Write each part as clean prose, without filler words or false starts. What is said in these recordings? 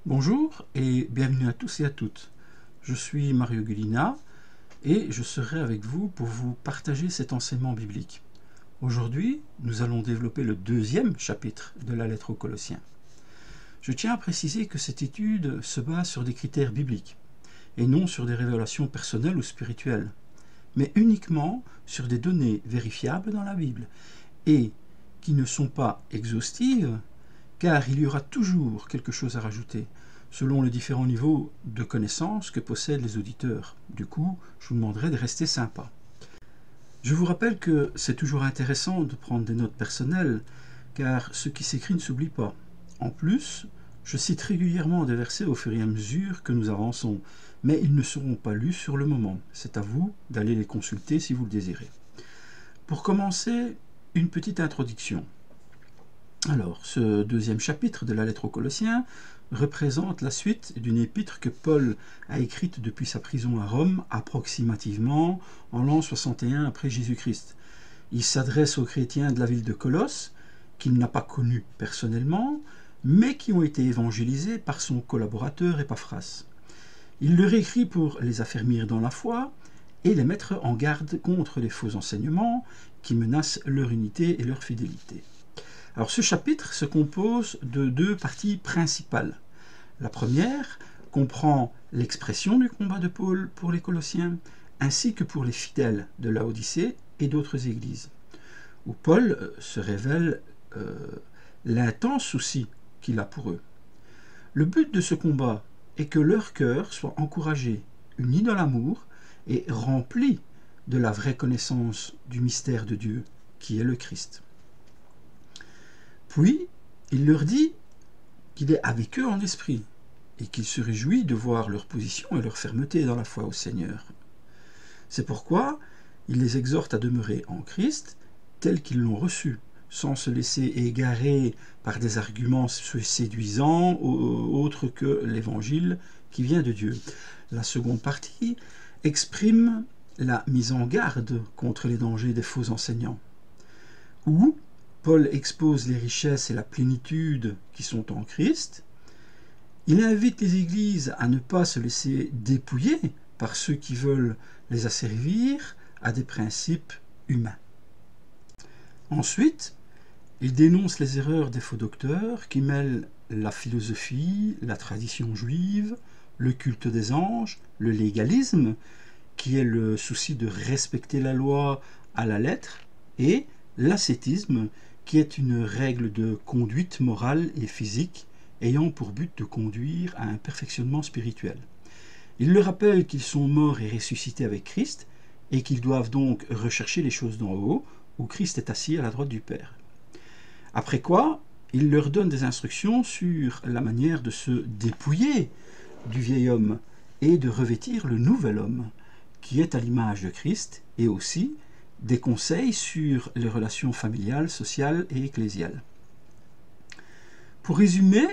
Bonjour et bienvenue à tous et à toutes. Je suis Mario Gulina et je serai avec vous pour vous partager cet enseignement biblique. Aujourd'hui, nous allons développer le deuxième chapitre de la lettre aux Colossiens. Je tiens à préciser que cette étude se base sur des critères bibliques et non sur des révélations personnelles ou spirituelles, mais uniquement sur des données vérifiables dans la Bible et qui ne sont pas exhaustives, car il y aura toujours quelque chose à rajouter, selon les différents niveaux de connaissances que possèdent les auditeurs. Du coup, je vous demanderai de rester sympa. Je vous rappelle que c'est toujours intéressant de prendre des notes personnelles, car ce qui s'écrit ne s'oublie pas. En plus, je cite régulièrement des versets au fur et à mesure que nous avançons, mais ils ne seront pas lus sur le moment. C'est à vous d'aller les consulter si vous le désirez. Pour commencer, une petite introduction. Alors, ce deuxième chapitre de la lettre aux Colossiens représente la suite d'une épître que Paul a écrite depuis sa prison à Rome, approximativement en l'an 61 après Jésus-Christ. Il s'adresse aux chrétiens de la ville de Colosse, qu'il n'a pas connus personnellement, mais qui ont été évangélisés par son collaborateur Épaphras. Il leur écrit pour les affermir dans la foi et les mettre en garde contre les faux enseignements qui menacent leur unité et leur fidélité. Alors ce chapitre se compose de deux parties principales. La première comprend l'expression du combat de Paul pour les Colossiens, ainsi que pour les fidèles de Laodicée et d'autres églises, où Paul se révèle l'intense souci qu'il a pour eux. Le but de ce combat est que leur cœur soit encouragé, uni dans l'amour et rempli de la vraie connaissance du mystère de Dieu, qui est le Christ. Puis, il leur dit qu'il est avec eux en esprit et qu'il se réjouit de voir leur position et leur fermeté dans la foi au Seigneur. C'est pourquoi il les exhorte à demeurer en Christ tels qu'ils l'ont reçu, sans se laisser égarer par des arguments séduisants autres que l'évangile qui vient de Dieu. La seconde partie exprime la mise en garde contre les dangers des faux enseignants, où Paul expose les richesses et la plénitude qui sont en Christ. Il invite les églises à ne pas se laisser dépouiller par ceux qui veulent les asservir à des principes humains. Ensuite, il dénonce les erreurs des faux docteurs qui mêlent la philosophie, la tradition juive, le culte des anges, le légalisme, qui est le souci de respecter la loi à la lettre, et l'ascétisme, qui est une règle de conduite morale et physique ayant pour but de conduire à un perfectionnement spirituel. Il leur rappelle qu'ils sont morts et ressuscités avec Christ et qu'ils doivent donc rechercher les choses d'en haut, où Christ est assis à la droite du Père. Après quoi, il leur donne des instructions sur la manière de se dépouiller du vieil homme et de revêtir le nouvel homme, qui est à l'image de Christ, et aussi des conseils sur les relations familiales, sociales et ecclésiales. Pour résumer,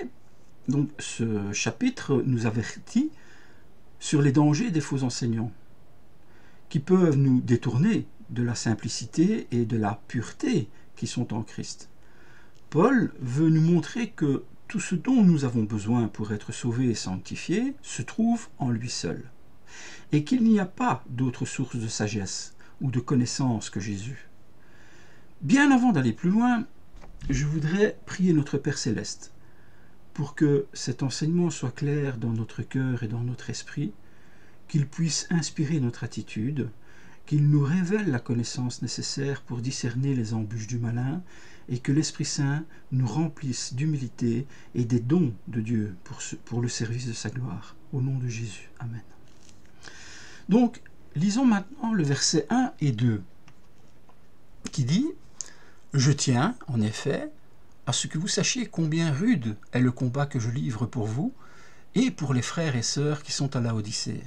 donc, ce chapitre nous avertit sur les dangers des faux enseignants, qui peuvent nous détourner de la simplicité et de la pureté qui sont en Christ. Paul veut nous montrer que tout ce dont nous avons besoin pour être sauvés et sanctifiés se trouve en lui seul, et qu'il n'y a pas d'autre source de sagesse ou de connaissance que Jésus. Bien avant d'aller plus loin, je voudrais prier notre Père Céleste pour que cet enseignement soit clair dans notre cœur et dans notre esprit, qu'il puisse inspirer notre attitude, qu'il nous révèle la connaissance nécessaire pour discerner les embûches du malin et que l'Esprit Saint nous remplisse d'humilité et des dons de Dieu pour le service de sa gloire. Au nom de Jésus. Amen. Donc, lisons maintenant le verset 1 et 2 qui dit « Je tiens, en effet, à ce que vous sachiez combien rude est le combat que je livre pour vous et pour les frères et sœurs qui sont à Laodicée,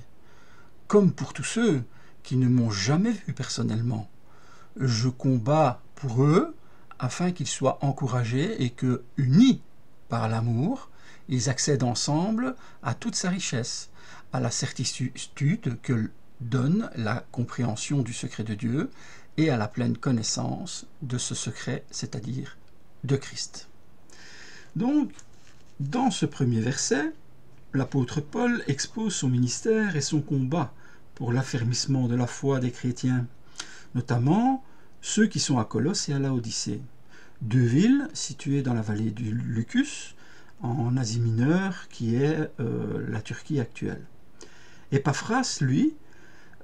comme pour tous ceux qui ne m'ont jamais vu personnellement. Je combats pour eux afin qu'ils soient encouragés et que, unis par l'amour, ils accèdent ensemble à toute sa richesse, à la certitude que donne la compréhension du secret de Dieu et à la pleine connaissance de ce secret, c'est-à-dire de Christ. » Donc, dans ce premier verset, l'apôtre Paul expose son ministère et son combat pour l'affermissement de la foi des chrétiens, notamment ceux qui sont à Colosse et à Laodicée, deux villes situées dans la vallée du Lucus, en Asie mineure, qui est la Turquie actuelle. Épaphras, lui,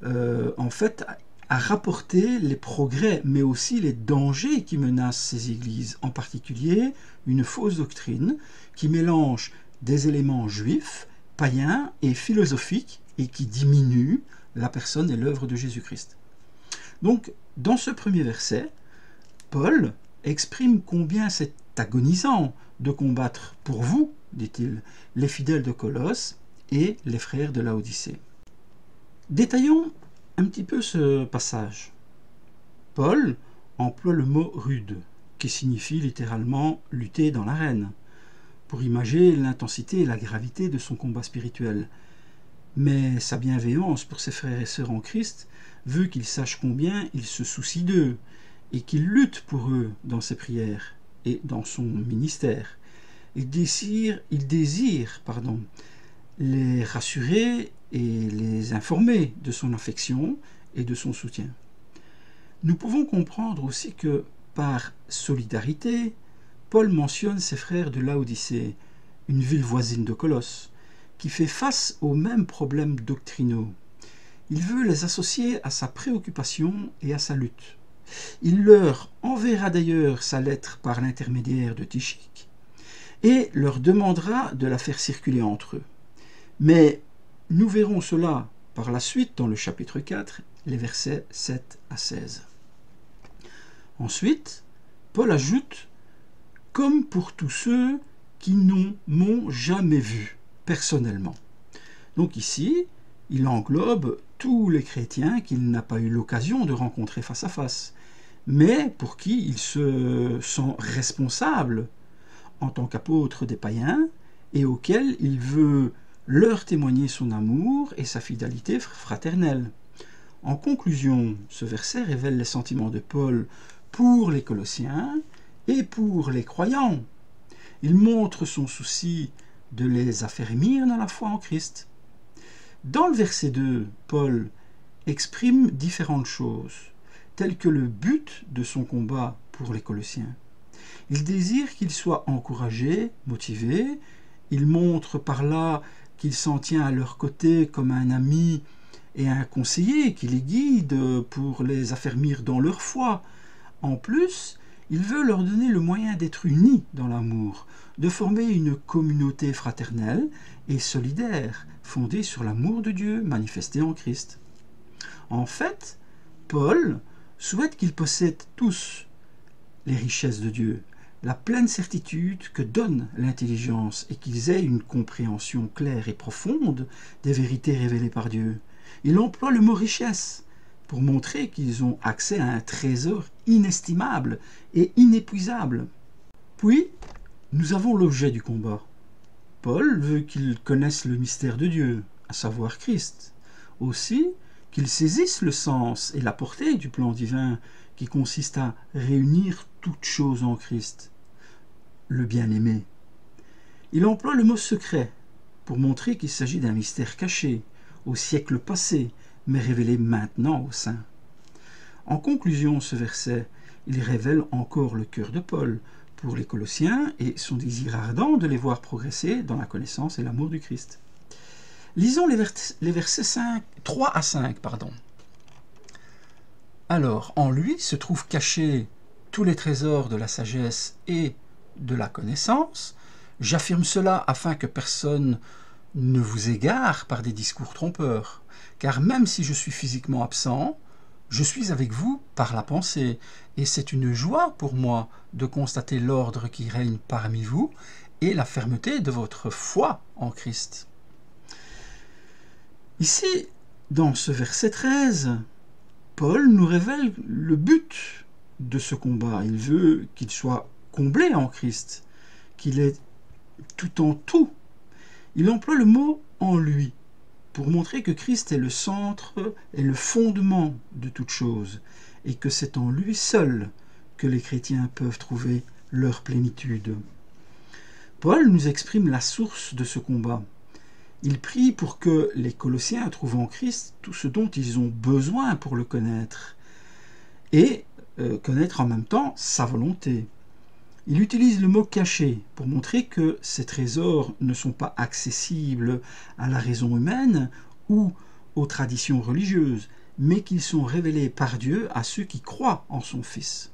en fait, a rapporté les progrès, mais aussi les dangers qui menacent ces églises, en particulier une fausse doctrine qui mélange des éléments juifs, païens et philosophiques et qui diminue la personne et l'œuvre de Jésus-Christ. Donc, dans ce premier verset, Paul exprime combien c'est agonisant de combattre pour vous, dit-il, les fidèles de Colosse et les frères de Laodicée. Détaillons un petit peu ce passage. Paul emploie le mot rude, qui signifie littéralement lutter dans l'arène, pour imager l'intensité et la gravité de son combat spirituel. Mais sa bienveillance pour ses frères et sœurs en Christ veut qu'il sache combien il se soucie d'eux et qu'il lutte pour eux dans ses prières et dans son ministère. Il désire les rassurer et les informer de son affection et de son soutien. Nous pouvons comprendre aussi que, par solidarité, Paul mentionne ses frères de Laodicée, une ville voisine de Colosse, qui fait face aux mêmes problèmes doctrinaux. Il veut les associer à sa préoccupation et à sa lutte. Il leur enverra d'ailleurs sa lettre par l'intermédiaire de Tychik et leur demandera de la faire circuler entre eux. Mais nous verrons cela par la suite dans le chapitre 4, les versets 7 à 16. Ensuite, Paul ajoute « comme pour tous ceux qui ne m'ont jamais vu personnellement ». Donc ici, il englobe tous les chrétiens qu'il n'a pas eu l'occasion de rencontrer face à face, mais pour qui il se sent responsable en tant qu'apôtre des païens et auxquels il veut leur témoigner son amour et sa fidélité fraternelle. En conclusion, ce verset révèle les sentiments de Paul pour les Colossiens et pour les croyants. Il montre son souci de les affermir dans la foi en Christ. Dans le verset 2, Paul exprime différentes choses, telles que le but de son combat pour les Colossiens. Il désire qu'ils soient encouragés, motivés. Il montre par là qu'il s'en tient à leur côté comme un ami et un conseiller qui les guide pour les affermir dans leur foi. En plus, il veut leur donner le moyen d'être unis dans l'amour, de former une communauté fraternelle et solidaire, fondée sur l'amour de Dieu manifesté en Christ. En fait, Paul souhaite qu'ils possèdent tous les richesses de Dieu, la pleine certitude que donne l'intelligence et qu'ils aient une compréhension claire et profonde des vérités révélées par Dieu. Il emploie le mot richesse pour montrer qu'ils ont accès à un trésor inestimable et inépuisable. Puis, nous avons l'objet du combat. Paul veut qu'ils connaissent le mystère de Dieu, à savoir Christ. Aussi, qu'ils saisissent le sens et la portée du plan divin qui consiste à réunir toutes choses en Christ, le bien-aimé. Il emploie le mot secret pour montrer qu'il s'agit d'un mystère caché, au siècle passé, mais révélé maintenant aux saints. En conclusion, ce verset, il révèle encore le cœur de Paul pour les Colossiens et son désir ardent de les voir progresser dans la connaissance et l'amour du Christ. Lisons les versets 3 à 5. Alors, en lui se trouvent cachés tous les trésors de la sagesse et de la connaissance. J'affirme cela afin que personne ne vous égare par des discours trompeurs. Car même si je suis physiquement absent, je suis avec vous par la pensée, et c'est une joie pour moi de constater l'ordre qui règne parmi vous et la fermeté de votre foi en Christ. Ici, dans ce verset 13, Paul nous révèle le but de ce combat. Il veut qu'il soit comblé en Christ, qu'il est tout en tout. Il emploie le mot « en lui » pour montrer que Christ est le centre et le fondement de toute chose, et que c'est en lui seul que les chrétiens peuvent trouver leur plénitude. Paul nous exprime la source de ce combat. Il prie pour que les Colossiens trouvent en Christ tout ce dont ils ont besoin pour le connaître, et connaître en même temps sa volonté. Il utilise le mot caché pour montrer que ces trésors ne sont pas accessibles à la raison humaine ou aux traditions religieuses, mais qu'ils sont révélés par Dieu à ceux qui croient en son Fils.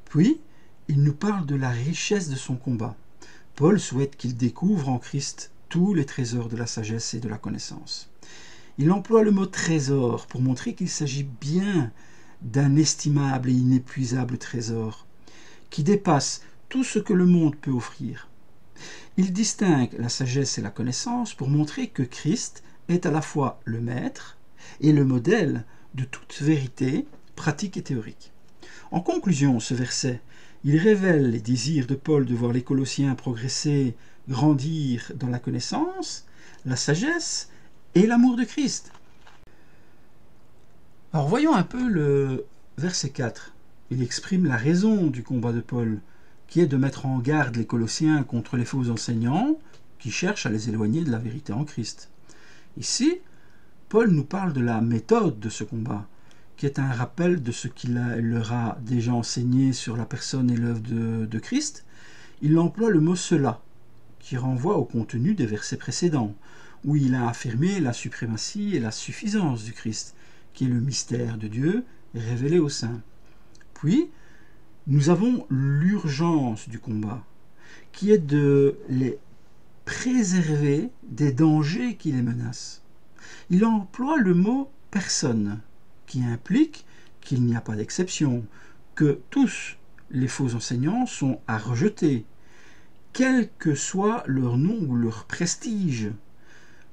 Puis, il nous parle de la richesse de son combat. Paul souhaite qu'il découvre en Christ tous les trésors de la sagesse et de la connaissance. Il emploie le mot trésor pour montrer qu'il s'agit bien d'un estimable et inépuisable trésor qui dépasse tout ce que le monde peut offrir. Il distingue la sagesse et la connaissance pour montrer que Christ est à la fois le maître et le modèle de toute vérité pratique et théorique. En conclusion, ce verset, il révèle les désirs de Paul de voir les Colossiens progresser, grandir dans la connaissance, la sagesse et l'amour de Christ. Alors voyons un peu le verset 4. Il exprime la raison du combat de Paul, qui est de mettre en garde les Colossiens contre les faux enseignants qui cherchent à les éloigner de la vérité en Christ. Ici, Paul nous parle de la méthode de ce combat, qui est un rappel de ce qu'il leur a déjà enseigné sur la personne et l'œuvre de Christ. Il emploie le mot « cela », qui renvoie au contenu des versets précédents, où il a affirmé la suprématie et la suffisance du Christ, qui est le mystère de Dieu révélé aux saints. Puis, nous avons l'urgence du combat, qui est de les préserver des dangers qui les menacent. Il emploie le mot « personne », qui implique qu'il n'y a pas d'exception, que tous les faux enseignants sont à rejeter, quel que soit leur nom ou leur prestige.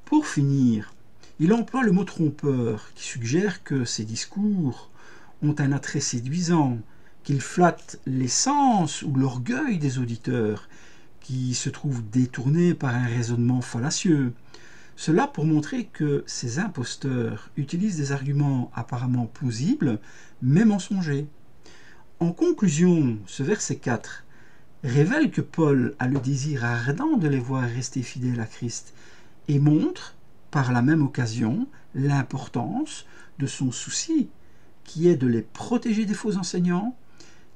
Pour finir, il emploie le mot trompeur, qui suggère que ces discours ont un attrait séduisant, qu'ils flattent les sens ou l'orgueil des auditeurs, qui se trouvent détournés par un raisonnement fallacieux. Cela pour montrer que ces imposteurs utilisent des arguments apparemment plausibles, mais mensongers. En conclusion, ce verset 4 révèle que Paul a le désir ardent de les voir rester fidèles à Christ et montre, par la même occasion, l'importance de son souci, qui est de les protéger des faux enseignants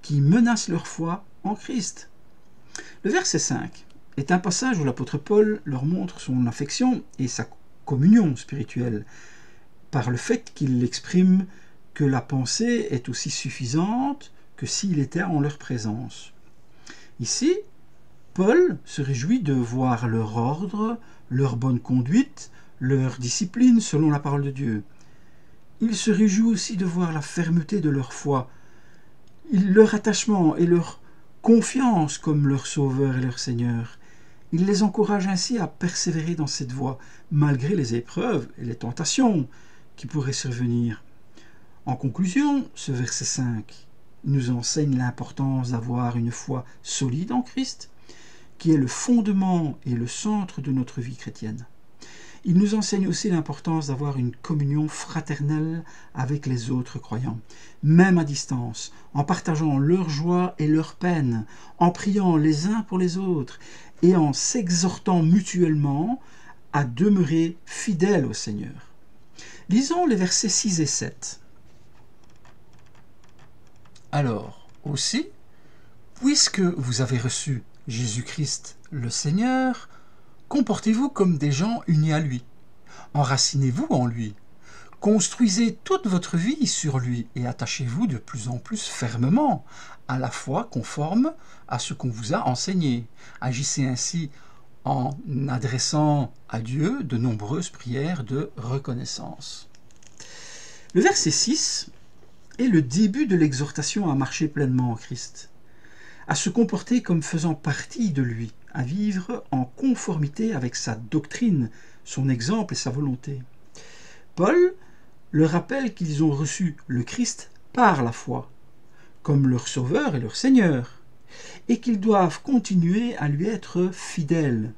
qui menacent leur foi en Christ. Le verset 5 est un passage où l'apôtre Paul leur montre son affection et sa communion spirituelle par le fait qu'il exprime que la pensée est aussi suffisante que s'il était en leur présence. Ici, Paul se réjouit de voir leur ordre, leur bonne conduite, leur discipline selon la parole de Dieu. Il se réjouit aussi de voir la fermeté de leur foi, leur attachement et leur confiance comme leur Sauveur et leur Seigneur. Il les encourage ainsi à persévérer dans cette voie, malgré les épreuves et les tentations qui pourraient survenir. En conclusion, ce verset 5 nous enseigne l'importance d'avoir une foi solide en Christ, qui est le fondement et le centre de notre vie chrétienne. Il nous enseigne aussi l'importance d'avoir une communion fraternelle avec les autres croyants, même à distance, en partageant leur joie et leur peine, en priant les uns pour les autres et en s'exhortant mutuellement à demeurer fidèles au Seigneur. Lisons les versets 6 et 7. Alors, aussi, puisque vous avez reçu Jésus-Christ le Seigneur, comportez-vous comme des gens unis à lui. Enracinez-vous en lui. Construisez toute votre vie sur lui et attachez-vous de plus en plus fermement à la foi conforme à ce qu'on vous a enseigné. Agissez ainsi en adressant à Dieu de nombreuses prières de reconnaissance. Le verset 6 est le début de l'exhortation à marcher pleinement en Christ, à se comporter comme faisant partie de lui, à vivre en conformité avec sa doctrine, son exemple et sa volonté. Paul leur rappelle qu'ils ont reçu le Christ par la foi, comme leur Sauveur et leur Seigneur, et qu'ils doivent continuer à lui être fidèles.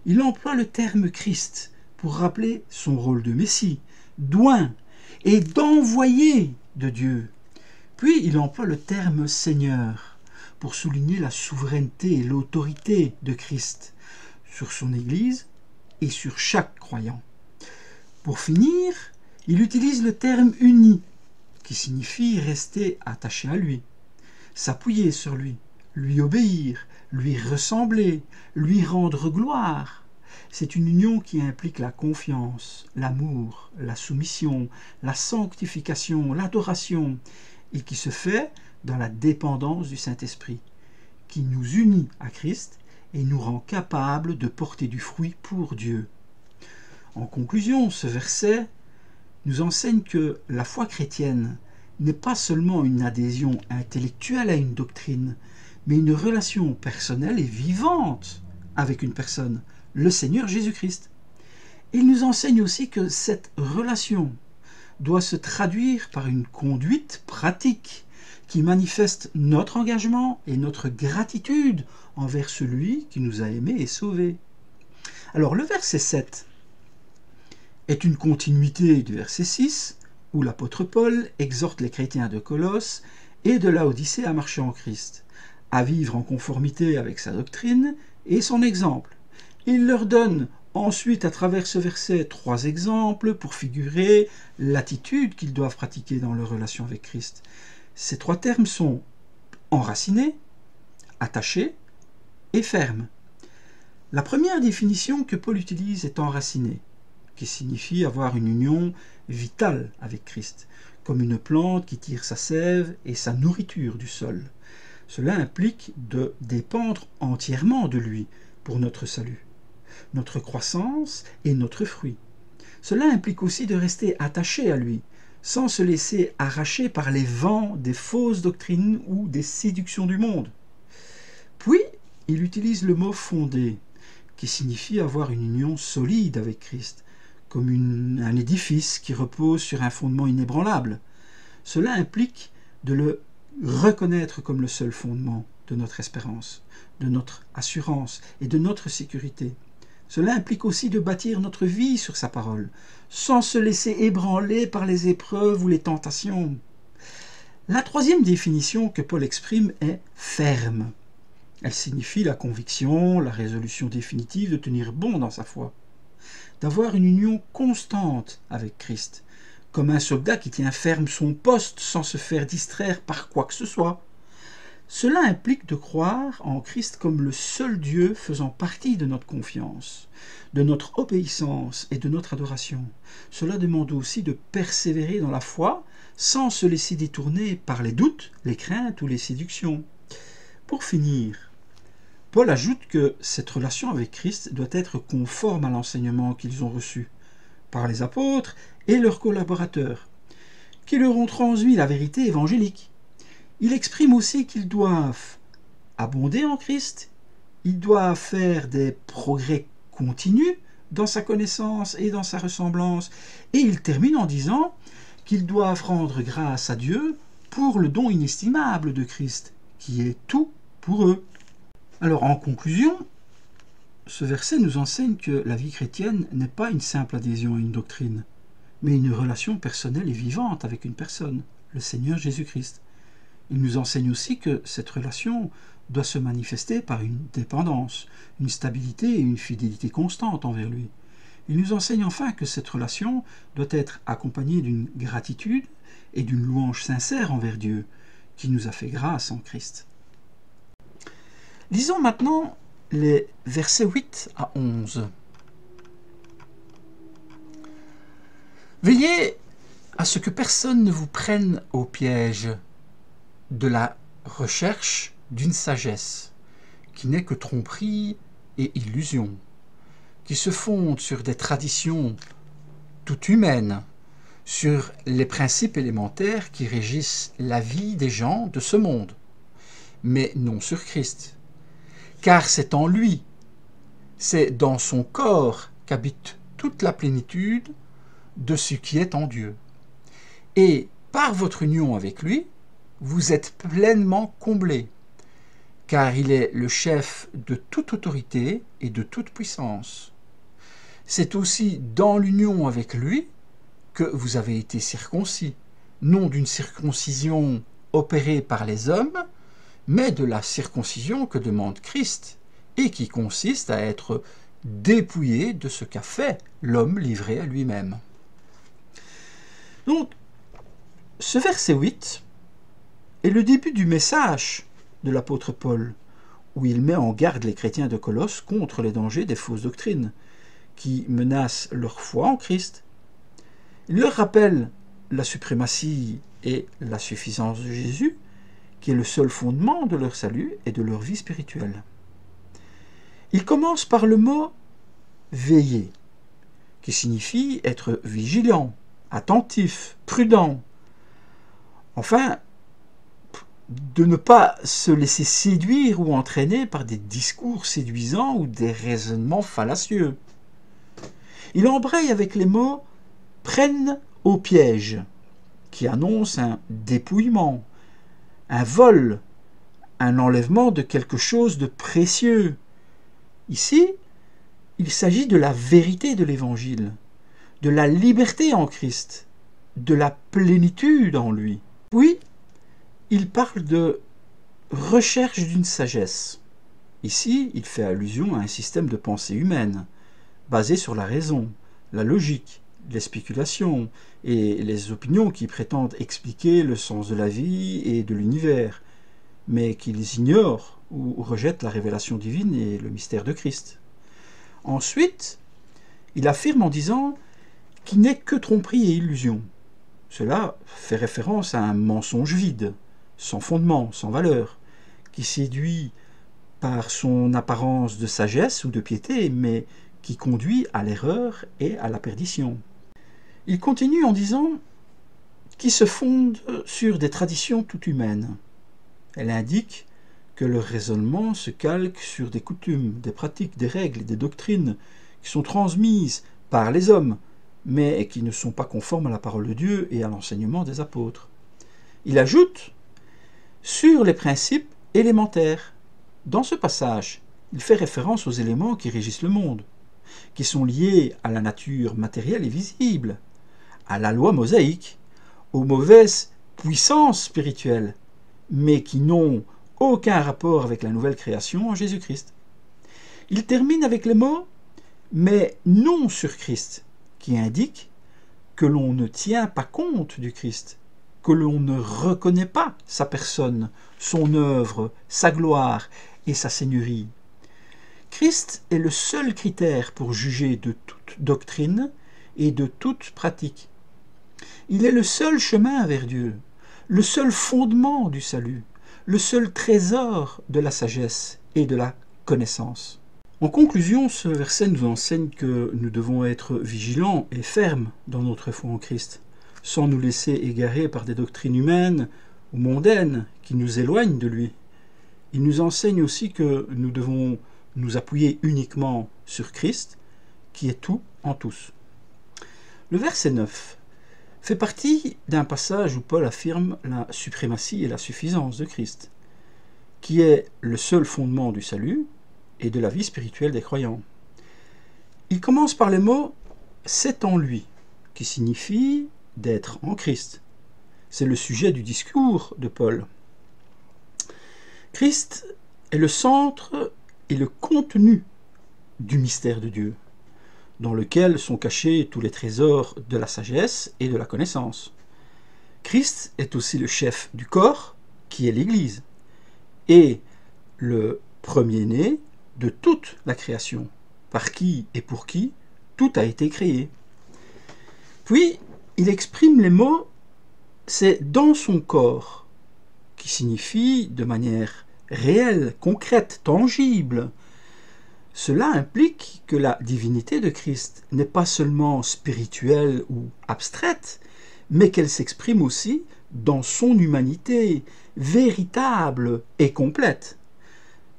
Il emploie le terme Christ pour rappeler son rôle de Messie, d'oint et d'envoyé de Dieu. Puis il emploie le terme Seigneur pour souligner la souveraineté et l'autorité de Christ sur son Église et sur chaque croyant. Pour finir, il utilise le terme « uni », qui signifie rester attaché à lui, s'appuyer sur lui obéir, lui ressembler, lui rendre gloire. C'est une union qui implique la confiance, l'amour, la soumission, la sanctification, l'adoration, et qui se fait dans la dépendance du Saint-Esprit, qui nous unit à Christ et nous rend capables de porter du fruit pour Dieu. En conclusion, ce verset nous enseigne que la foi chrétienne n'est pas seulement une adhésion intellectuelle à une doctrine, mais une relation personnelle et vivante avec une personne, le Seigneur Jésus-Christ. Il nous enseigne aussi que cette relation doit se traduire par une conduite pratique qui manifeste notre engagement et notre gratitude envers celui qui nous a aimés et sauvés. Alors le verset 7 est une continuité du verset 6, où l'apôtre Paul exhorte les chrétiens de Colosse et de Laodicée à marcher en Christ, à vivre en conformité avec sa doctrine et son exemple. Il leur donne ensuite à travers ce verset 3 exemples pour figurer l'attitude qu'ils doivent pratiquer dans leur relation avec Christ. Ces 3 termes sont enraciné, attaché et ferme. La première définition que Paul utilise est enraciné, qui signifie avoir une union vitale avec Christ, comme une plante qui tire sa sève et sa nourriture du sol. Cela implique de dépendre entièrement de lui pour notre salut, notre croissance et notre fruit. Cela implique aussi de rester attaché à lui, sans se laisser arracher par les vents des fausses doctrines ou des séductions du monde. Puis, il utilise le mot fondé, qui signifie avoir une union solide avec Christ, comme un édifice qui repose sur un fondement inébranlable. Cela implique de le reconnaître comme le seul fondement de notre espérance, de notre assurance et de notre sécurité. Cela implique aussi de bâtir notre vie sur sa parole, sans se laisser ébranler par les épreuves ou les tentations. La troisième définition que Paul exprime est ferme. Elle signifie la conviction, la résolution définitive de tenir bon dans sa foi, d'avoir une union constante avec Christ, comme un soldat qui tient ferme son poste sans se faire distraire par quoi que ce soit. Cela implique de croire en Christ comme le seul Dieu faisant partie de notre confiance, de notre obéissance et de notre adoration. Cela demande aussi de persévérer dans la foi sans se laisser détourner par les doutes, les craintes ou les séductions. Pour finir, Paul ajoute que cette relation avec Christ doit être conforme à l'enseignement qu'ils ont reçu par les apôtres et leurs collaborateurs, qui leur ont transmis la vérité évangélique. Il exprime aussi qu'ils doivent abonder en Christ, ils doivent faire des progrès continus dans sa connaissance et dans sa ressemblance, et il termine en disant qu'ils doivent rendre grâce à Dieu pour le don inestimable de Christ, qui est tout pour eux. Alors en conclusion, ce verset nous enseigne que la vie chrétienne n'est pas une simple adhésion à une doctrine, mais une relation personnelle et vivante avec une personne, le Seigneur Jésus-Christ. Il nous enseigne aussi que cette relation doit se manifester par une dépendance, une stabilité et une fidélité constante envers lui. Il nous enseigne enfin que cette relation doit être accompagnée d'une gratitude et d'une louange sincère envers Dieu, qui nous a fait grâce en Christ. Lisons maintenant les versets 8 à 11. Veillez à ce que personne ne vous prenne au piège de la recherche d'une sagesse, qui n'est que tromperie et illusion, qui se fonde sur des traditions toutes humaines, sur les principes élémentaires qui régissent la vie des gens de ce monde, mais non sur Christ. Car c'est en lui, c'est dans son corps qu'habite toute la plénitude de ce qui est en Dieu. Et par votre union avec lui, vous êtes pleinement comblés, car il est le chef de toute autorité et de toute puissance. C'est aussi dans l'union avec lui que vous avez été circoncis, non d'une circoncision opérée par les hommes, mais de la circoncision que demande Christ, et qui consiste à être dépouillé de ce qu'a fait l'homme livré à lui-même. Donc, ce verset 8 est le début du message de l'apôtre Paul, où il met en garde les chrétiens de Colosse contre les dangers des fausses doctrines qui menacent leur foi en Christ. Il leur rappelle la suprématie et la suffisance de Jésus, qui est le seul fondement de leur salut et de leur vie spirituelle. Il commence par le mot « veiller », qui signifie être vigilant, attentif, prudent. Enfin, de ne pas se laisser séduire ou entraîner par des discours séduisants ou des raisonnements fallacieux. Il embraye avec les mots « prennent au piège », qui annonce un dépouillement, un vol, un enlèvement de quelque chose de précieux. Ici, il s'agit de la vérité de l'Évangile, de la liberté en Christ, de la plénitude en lui. Puis, il parle de recherche d'une sagesse. Ici, il fait allusion à un système de pensée humaine, basé sur la raison, la logique, les spéculations et les opinions qui prétendent expliquer le sens de la vie et de l'univers, mais qu'ils ignorent ou rejettent la révélation divine et le mystère de Christ. Ensuite, il affirme en disant qu'il n'est que tromperie et illusion. Cela fait référence à un mensonge vide, sans fondement, sans valeur, qui séduit par son apparence de sagesse ou de piété, mais qui conduit à l'erreur et à la perdition. Il continue en disant qu'il se fonde sur des traditions toutes humaines. Elle indique que le raisonnement se calque sur des coutumes, des pratiques, des règles et des doctrines qui sont transmises par les hommes, mais qui ne sont pas conformes à la parole de Dieu et à l'enseignement des apôtres. Il ajoute sur les principes élémentaires. Dans ce passage, il fait référence aux éléments qui régissent le monde, qui sont liés à la nature matérielle et visible, à la loi mosaïque, aux mauvaises puissances spirituelles, mais qui n'ont aucun rapport avec la nouvelle création en Jésus-Christ. Il termine avec les mots « mais non sur Christ », qui indique que l'on ne tient pas compte du Christ, que l'on ne reconnaît pas sa personne, son œuvre, sa gloire et sa seigneurie. Christ est le seul critère pour juger de toute doctrine et de toute pratique. Il est le seul chemin vers Dieu, le seul fondement du salut, le seul trésor de la sagesse et de la connaissance. En conclusion, ce verset nous enseigne que nous devons être vigilants et fermes dans notre foi en Christ, sans nous laisser égarer par des doctrines humaines ou mondaines qui nous éloignent de lui. Il nous enseigne aussi que nous devons nous appuyer uniquement sur Christ, qui est tout en tous. Le verset 9 fait partie d'un passage où Paul affirme la suprématie et la suffisance de Christ, qui est le seul fondement du salut et de la vie spirituelle des croyants. Il commence par les mots « c'est en lui », qui signifie d'être en Christ. C'est le sujet du discours de Paul. Christ est le centre et le contenu du mystère de Dieu, dans lequel sont cachés tous les trésors de la sagesse et de la connaissance. Christ est aussi le chef du corps, qui est l'Église, et le premier-né de toute la création, par qui et pour qui tout a été créé. Puis, il exprime les mots « c'est dans son corps », qui signifie de manière réelle, concrète, tangible. Cela implique que la divinité de Christ n'est pas seulement spirituelle ou abstraite, mais qu'elle s'exprime aussi dans son humanité, véritable et complète.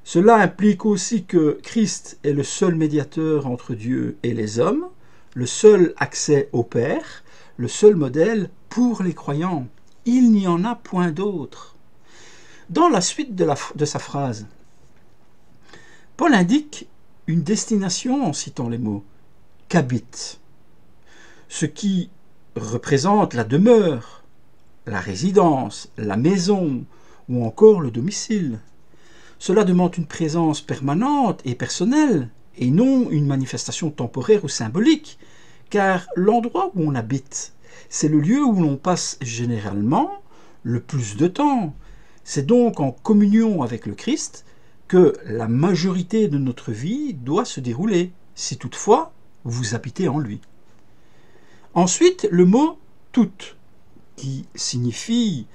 Cela implique aussi que Christ est le seul médiateur entre Dieu et les hommes, le seul accès au Père, le seul modèle pour les croyants. Il n'y en a point d'autre. Dans la suite de sa phrase, Paul indique une destination en citant les mots « qu'habite », ce qui représente la demeure, la résidence, la maison ou encore le domicile. Cela demande une présence permanente et personnelle et non une manifestation temporaire ou symbolique, car l'endroit où on habite, c'est le lieu où l'on passe généralement le plus de temps. C'est donc en communion avec le Christ que la majorité de notre vie doit se dérouler, si toutefois vous habitez en lui. Ensuite, le mot « toute », qui signifie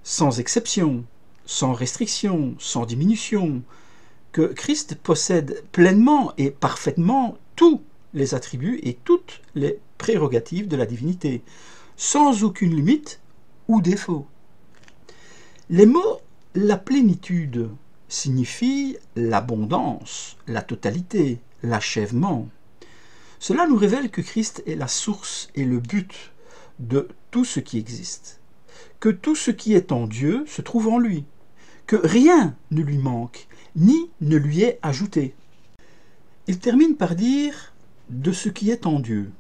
sans exception, sans restriction, sans diminution, que Christ possède pleinement et parfaitement tous les attributs et toutes les prérogatives de la divinité, sans aucune limite ou défaut. Les mots « la plénitude » signifient l'abondance, la totalité, l'achèvement. Cela nous révèle que Christ est la source et le but de tout ce qui existe, que tout ce qui est en Dieu se trouve en lui, que rien ne lui manque, ni ne lui est ajouté. Il termine par dire « de ce qui est en Dieu ».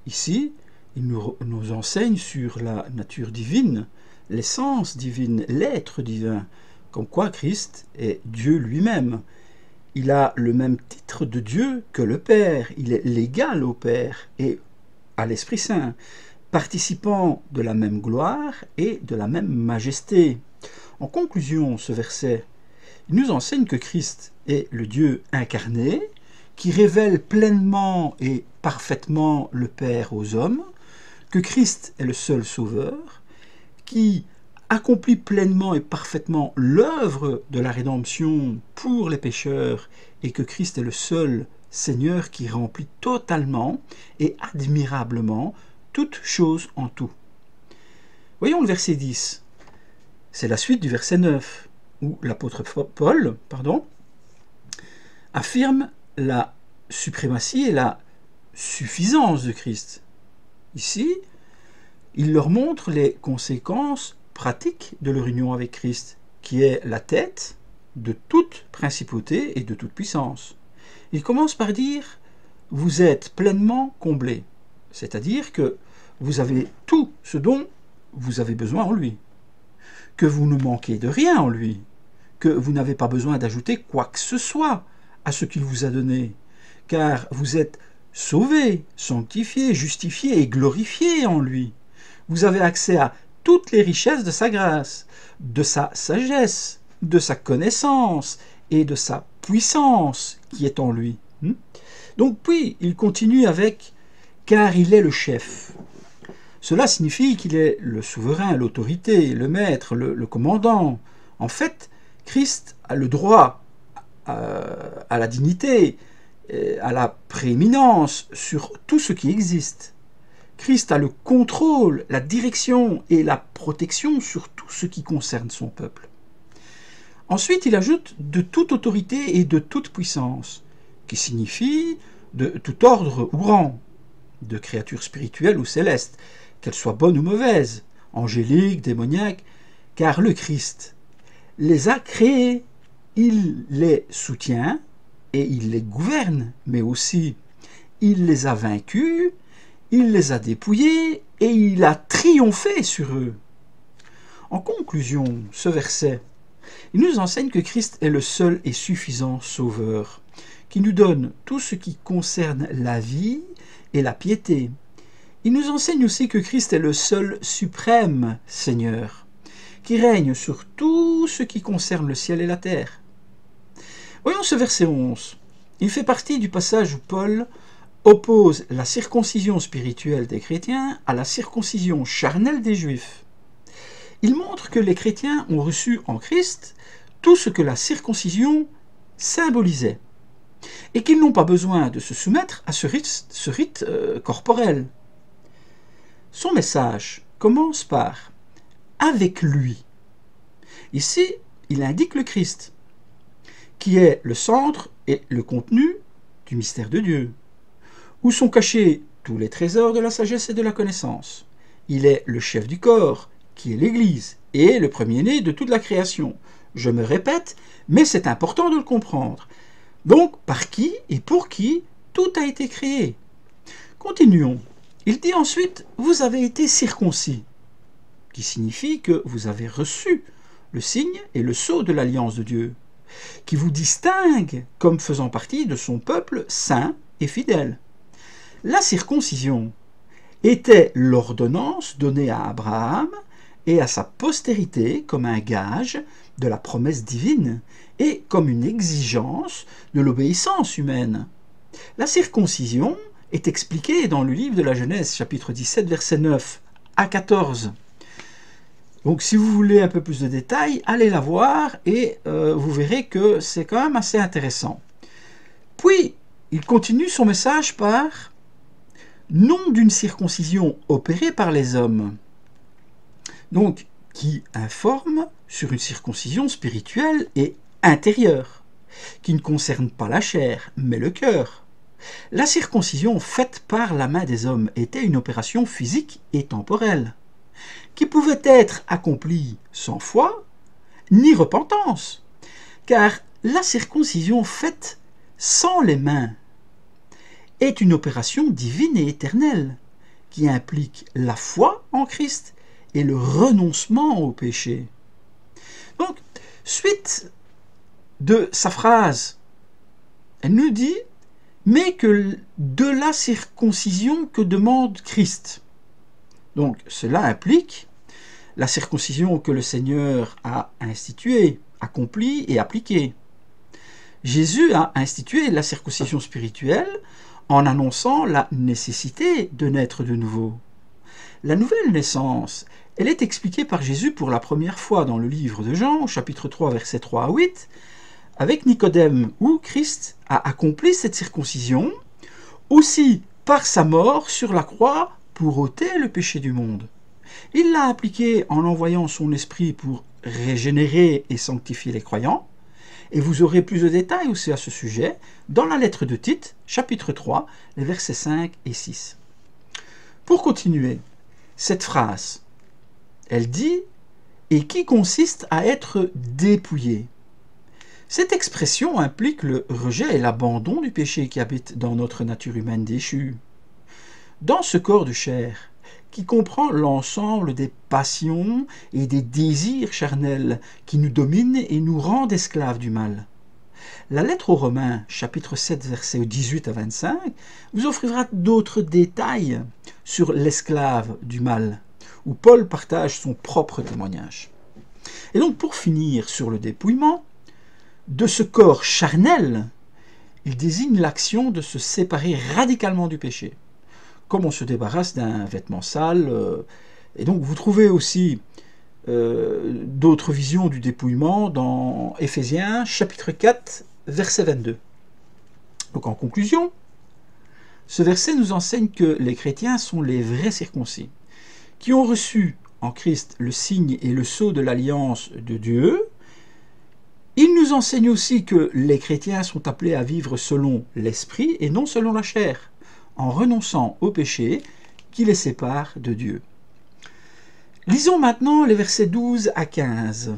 Ici, il nous enseigne sur la nature divine, l'essence divine, l'être divin, comme quoi Christ est Dieu lui-même. Il a le même titre de Dieu que le Père, il est l'égal au Père et à l'Esprit Saint, participant de la même gloire et de la même majesté. En conclusion, ce verset, il nous enseigne que Christ est le Dieu incarné, qui révèle pleinement et parfaitement le Père aux hommes, que Christ est le seul Sauveur, qui accomplit pleinement et parfaitement l'œuvre de la rédemption pour les pécheurs, et que Christ est le seul Seigneur qui remplit totalement et admirablement toutes choses en tout. Voyons le verset 10. C'est la suite du verset 9, où l'apôtre Paul affirme la suprématie et la suffisance de Christ. Ici, il leur montre les conséquences pratiques de leur union avec Christ, qui est la tête de toute principauté et de toute puissance. Il commence par dire « vous êtes pleinement comblés », c'est-à-dire que vous avez tout ce dont vous avez besoin en lui, que vous ne manquez de rien en lui, que vous n'avez pas besoin d'ajouter quoi que ce soit à ce qu'il vous a donné, car vous êtes sauvés, sanctifiés, justifiés et glorifiés en lui. Vous avez accès à toutes les richesses de sa grâce, de sa sagesse, de sa connaissance et de sa puissance qui est en lui. Donc puis, il continue avec « car il est le chef ». Cela signifie qu'il est le souverain, l'autorité, le maître, le commandant. En fait, Christ a le droit à la dignité, à la prééminence sur tout ce qui existe. Christ a le contrôle, la direction et la protection sur tout ce qui concerne son peuple. Ensuite, il ajoute de toute autorité et de toute puissance, qui signifie de tout ordre ou rang, de créatures spirituelles ou célestes, qu'elles soient bonnes ou mauvaises, angéliques, démoniaques, car le Christ les a créées, il les soutient et il les gouverne, mais aussi il les a vaincus, il les a dépouillés et il a triomphé sur eux. En conclusion, ce verset, il nous enseigne que Christ est le seul et suffisant Sauveur, qui nous donne tout ce qui concerne la vie et la piété. Il nous enseigne aussi que Christ est le seul suprême Seigneur, qui règne sur tout ce qui concerne le ciel et la terre. Voyons ce verset 11. Il fait partie du passage où Paul oppose la circoncision spirituelle des chrétiens à la circoncision charnelle des Juifs. Il montre que les chrétiens ont reçu en Christ tout ce que la circoncision symbolisait, et qu'ils n'ont pas besoin de se soumettre à ce rite corporel. Son message commence par « avec lui ». Ici, il indique le Christ, qui est le centre et le contenu du mystère de Dieu, où sont cachés tous les trésors de la sagesse et de la connaissance. Il est le chef du corps, qui est l'Église, et le premier-né de toute la création. Je me répète, mais c'est important de le comprendre. Donc, par qui et pour qui tout a été créé. Continuons. Il dit ensuite, vous avez été circoncis, qui signifie que vous avez reçu le signe et le sceau de l'alliance de Dieu. qui vous distingue comme faisant partie de son peuple saint et fidèle. La circoncision était l'ordonnance donnée à Abraham et à sa postérité comme un gage de la promesse divine et comme une exigence de l'obéissance humaine. La circoncision est expliquée dans le livre de la Genèse, chapitre 17, versets 9 à 14. Donc si vous voulez un peu plus de détails, allez la voir et vous verrez que c'est quand même assez intéressant. Puis, il continue son message par « non d'une circoncision opérée par les hommes », donc qui informe sur une circoncision spirituelle et intérieure, qui ne concerne pas la chair, mais le cœur. La circoncision faite par la main des hommes était une opération physique et temporelle, qui pouvait être accomplie sans foi ni repentance, car la circoncision faite sans les mains est une opération divine et éternelle, qui implique la foi en Christ et le renoncement au péché. Donc, suite de sa phrase, elle nous dit « mais que de la circoncision que demande Christ ». Donc, cela implique la circoncision que le Seigneur a instituée, accomplie et appliquée. Jésus a institué la circoncision spirituelle en annonçant la nécessité de naître de nouveau. La nouvelle naissance, elle est expliquée par Jésus pour la première fois dans le livre de Jean, au chapitre 3, versets 3 à 8, avec Nicodème, où Christ a accompli cette circoncision, aussi par sa mort sur la croix pour ôter le péché du monde. Il l'a appliquée en envoyant son esprit pour régénérer et sanctifier les croyants, et vous aurez plus de détails aussi à ce sujet dans la lettre de Tite, chapitre 3, les versets 5 et 6. Pour continuer, cette phrase, elle dit « et qui consiste à être dépouillé ». Cette expression implique le rejet et l'abandon du péché qui habite dans notre nature humaine déchue. Dans ce corps de chair, qui comprend l'ensemble des passions et des désirs charnels qui nous dominent et nous rendent esclaves du mal. La lettre aux Romains, chapitre 7, versets 18 à 25, vous offrira d'autres détails sur l'esclave du mal, où Paul partage son propre témoignage. Et donc, pour finir sur le dépouillement, de ce corps charnel, il désigne l'action de se séparer radicalement du péché, comme on se débarrasse d'un vêtement sale. Et donc vous trouvez aussi d'autres visions du dépouillement dans Éphésiens chapitre 4, verset 22. Donc en conclusion, ce verset nous enseigne que les chrétiens sont les vrais circoncis, qui ont reçu en Christ le signe et le sceau de l'alliance de Dieu. Il nous enseigne aussi que les chrétiens sont appelés à vivre selon l'esprit et non selon la chair, en renonçant au péché qui les sépare de Dieu. Lisons maintenant les versets 12 à 15.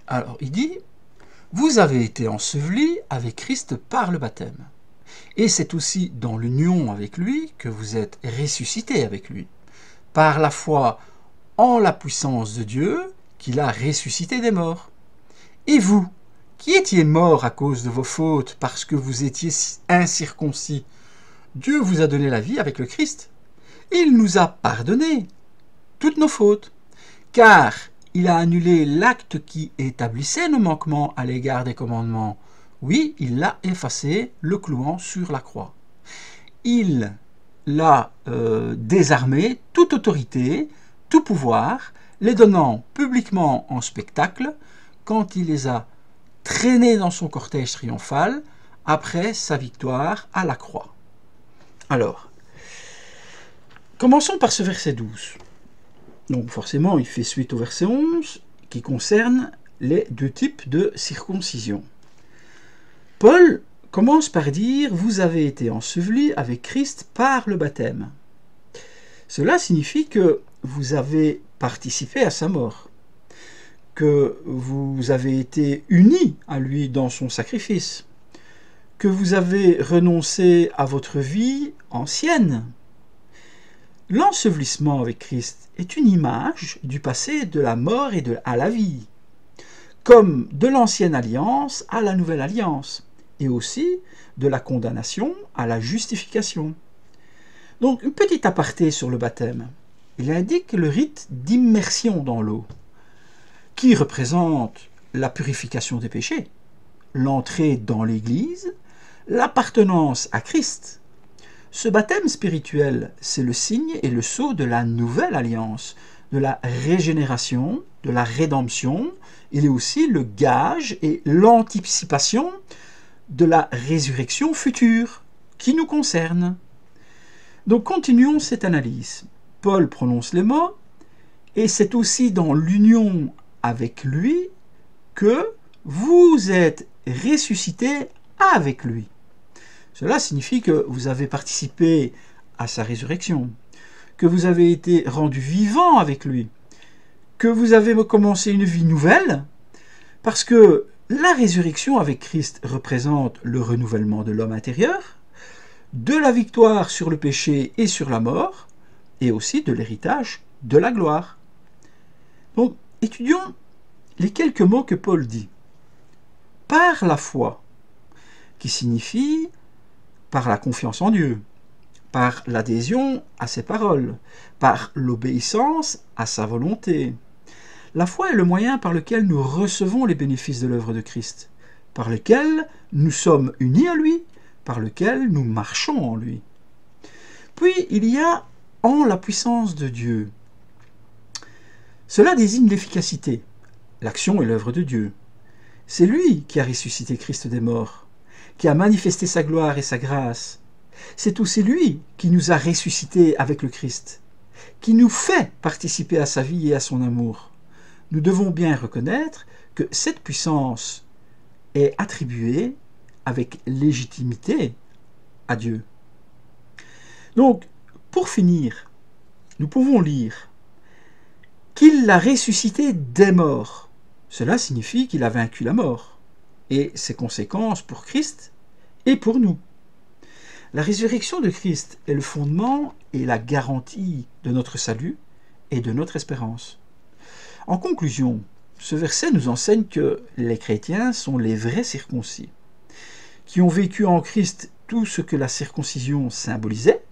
Alors, il dit « Vous avez été ensevelis avec Christ par le baptême, et c'est aussi dans l'union avec lui que vous êtes ressuscités avec lui, par la foi en la puissance de Dieu qu'il a ressuscité des morts. Et vous, qui étiez morts à cause de vos fautes parce que vous étiez incirconcis, Dieu vous a donné la vie avec le Christ. Il nous a pardonné toutes nos fautes, car il a annulé l'acte qui établissait nos manquements à l'égard des commandements. Oui, il l'a effacé, le clouant sur la croix. Il l'a désarmé, toute autorité, tout pouvoir, les donnant publiquement en spectacle, quand il les a traînés dans son cortège triomphal, après sa victoire à la croix. Alors, commençons par ce verset 12. Donc forcément, il fait suite au verset 11, qui concerne les deux types de circoncision. Paul commence par dire « Vous avez été ensevelis avec Christ par le baptême ». Cela signifie que vous avez participé à sa mort, que vous avez été unis à lui dans son sacrifice, que vous avez renoncé à votre vie ancienne. L'ensevelissement avec Christ est une image du passé de la mort et à la vie. comme de l'ancienne alliance à la nouvelle alliance, et aussi de la condamnation à la justification. Donc, une petite aparté sur le baptême. Il indique le rite d'immersion dans l'eau, qui représente la purification des péchés, l'entrée dans l'Église, l'appartenance à Christ. Ce baptême spirituel, c'est le signe et le sceau de la nouvelle alliance, de la régénération, de la rédemption. Il est aussi le gage et l'anticipation de la résurrection future qui nous concerne. Donc continuons cette analyse. Paul prononce les mots, et c'est aussi dans l'union avec lui que vous êtes ressuscités avec lui. Cela signifie que vous avez participé à sa résurrection, que vous avez été rendu vivant avec lui, que vous avez commencé une vie nouvelle, parce que la résurrection avec Christ représente le renouvellement de l'homme intérieur, de la victoire sur le péché et sur la mort, et aussi de l'héritage de la gloire. Donc, étudions les quelques mots que Paul dit. Par la foi, qui signifie par la confiance en Dieu, par l'adhésion à ses paroles, par l'obéissance à sa volonté. La foi est le moyen par lequel nous recevons les bénéfices de l'œuvre de Christ, par lequel nous sommes unis à lui, par lequel nous marchons en lui. Puis il y a en la puissance de Dieu. Cela désigne l'efficacité, l'action et l'œuvre de Dieu. C'est lui qui a ressuscité Christ des morts, qui a manifesté sa gloire et sa grâce. C'est aussi lui qui nous a ressuscités avec le Christ, qui nous fait participer à sa vie et à son amour. Nous devons bien reconnaître que cette puissance est attribuée avec légitimité à Dieu. Donc, pour finir, nous pouvons lire qu'il l'a ressuscité des morts. Cela signifie qu'il a vaincu la mort et ses conséquences pour Christ et pour nous. La résurrection de Christ est le fondement et la garantie de notre salut et de notre espérance. En conclusion, ce verset nous enseigne que les chrétiens sont les vrais circoncis, qui ont vécu en Christ tout ce que la circoncision symbolisait.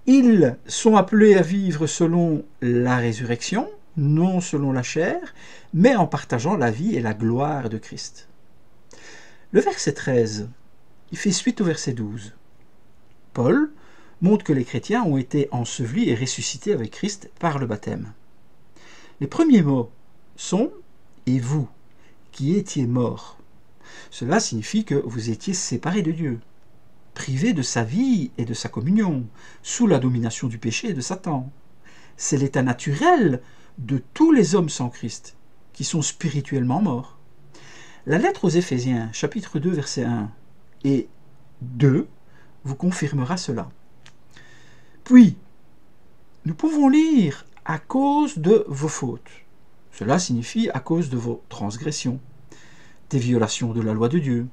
Ils sont appelés à vivre selon la résurrection, non selon la chair, mais en partageant la vie et la gloire de Christ. Le verset 13, il fait suite au verset 12. Paul montre que les chrétiens ont été ensevelis et ressuscités avec Christ par le baptême. Les premiers mots sont « et vous, qui étiez morts ». Cela signifie que vous étiez séparés de Dieu, privés de sa vie et de sa communion, sous la domination du péché et de Satan. C'est l'état naturel de tous les hommes sans Christ, qui sont spirituellement morts. La lettre aux Éphésiens, chapitre 2, verset 1 et 2, vous confirmera cela. Puis, nous pouvons lire « à cause de vos fautes ». Cela signifie à cause de vos transgressions, des violations de la loi de Dieu,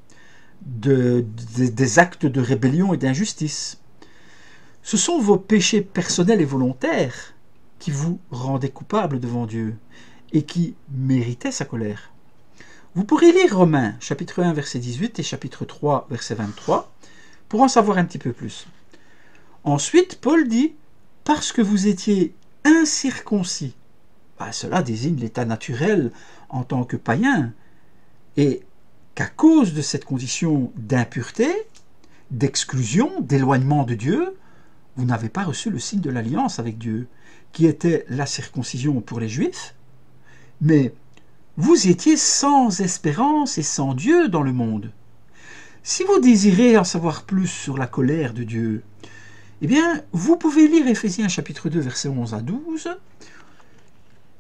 des actes de rébellion et d'injustice. Ce sont vos péchés personnels et volontaires qui vous rendaient coupable devant Dieu et qui méritaient sa colère. Vous pourrez lire Romains, chapitre 1, verset 18 et chapitre 3, verset 23, pour en savoir un petit peu plus. Ensuite, Paul dit « parce que vous étiez incirconcis ». Cela désigne l'état naturel en tant que païen, et qu'à cause de cette condition d'impureté, d'exclusion, d'éloignement de Dieu, vous n'avez pas reçu le signe de l'alliance avec Dieu, qui était la circoncision pour les Juifs, mais vous étiez sans espérance et sans Dieu dans le monde. Si vous désirez en savoir plus sur la colère de Dieu, eh bien, vous pouvez lire Éphésiens chapitre 2, versets 11 à 12,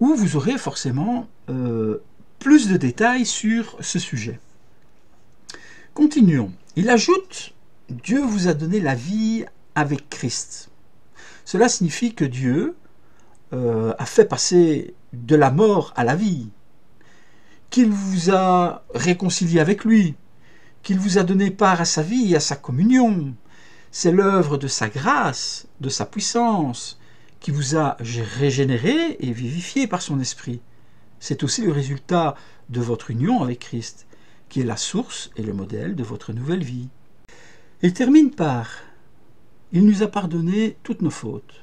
où vous aurez forcément plus de détails sur ce sujet. Continuons. Il ajoute « Dieu vous a donné la vie avec Christ ». Cela signifie que Dieu a fait passer de la mort à la vie, qu'il vous a réconcilié avec lui, qu'il vous a donné part à sa vie et à sa communion. C'est l'œuvre de sa grâce, de sa puissance, qui vous a régénéré et vivifié par son esprit. C'est aussi le résultat de votre union avec Christ, qui est la source et le modèle de votre nouvelle vie. Il termine par « Il nous a pardonné toutes nos fautes ».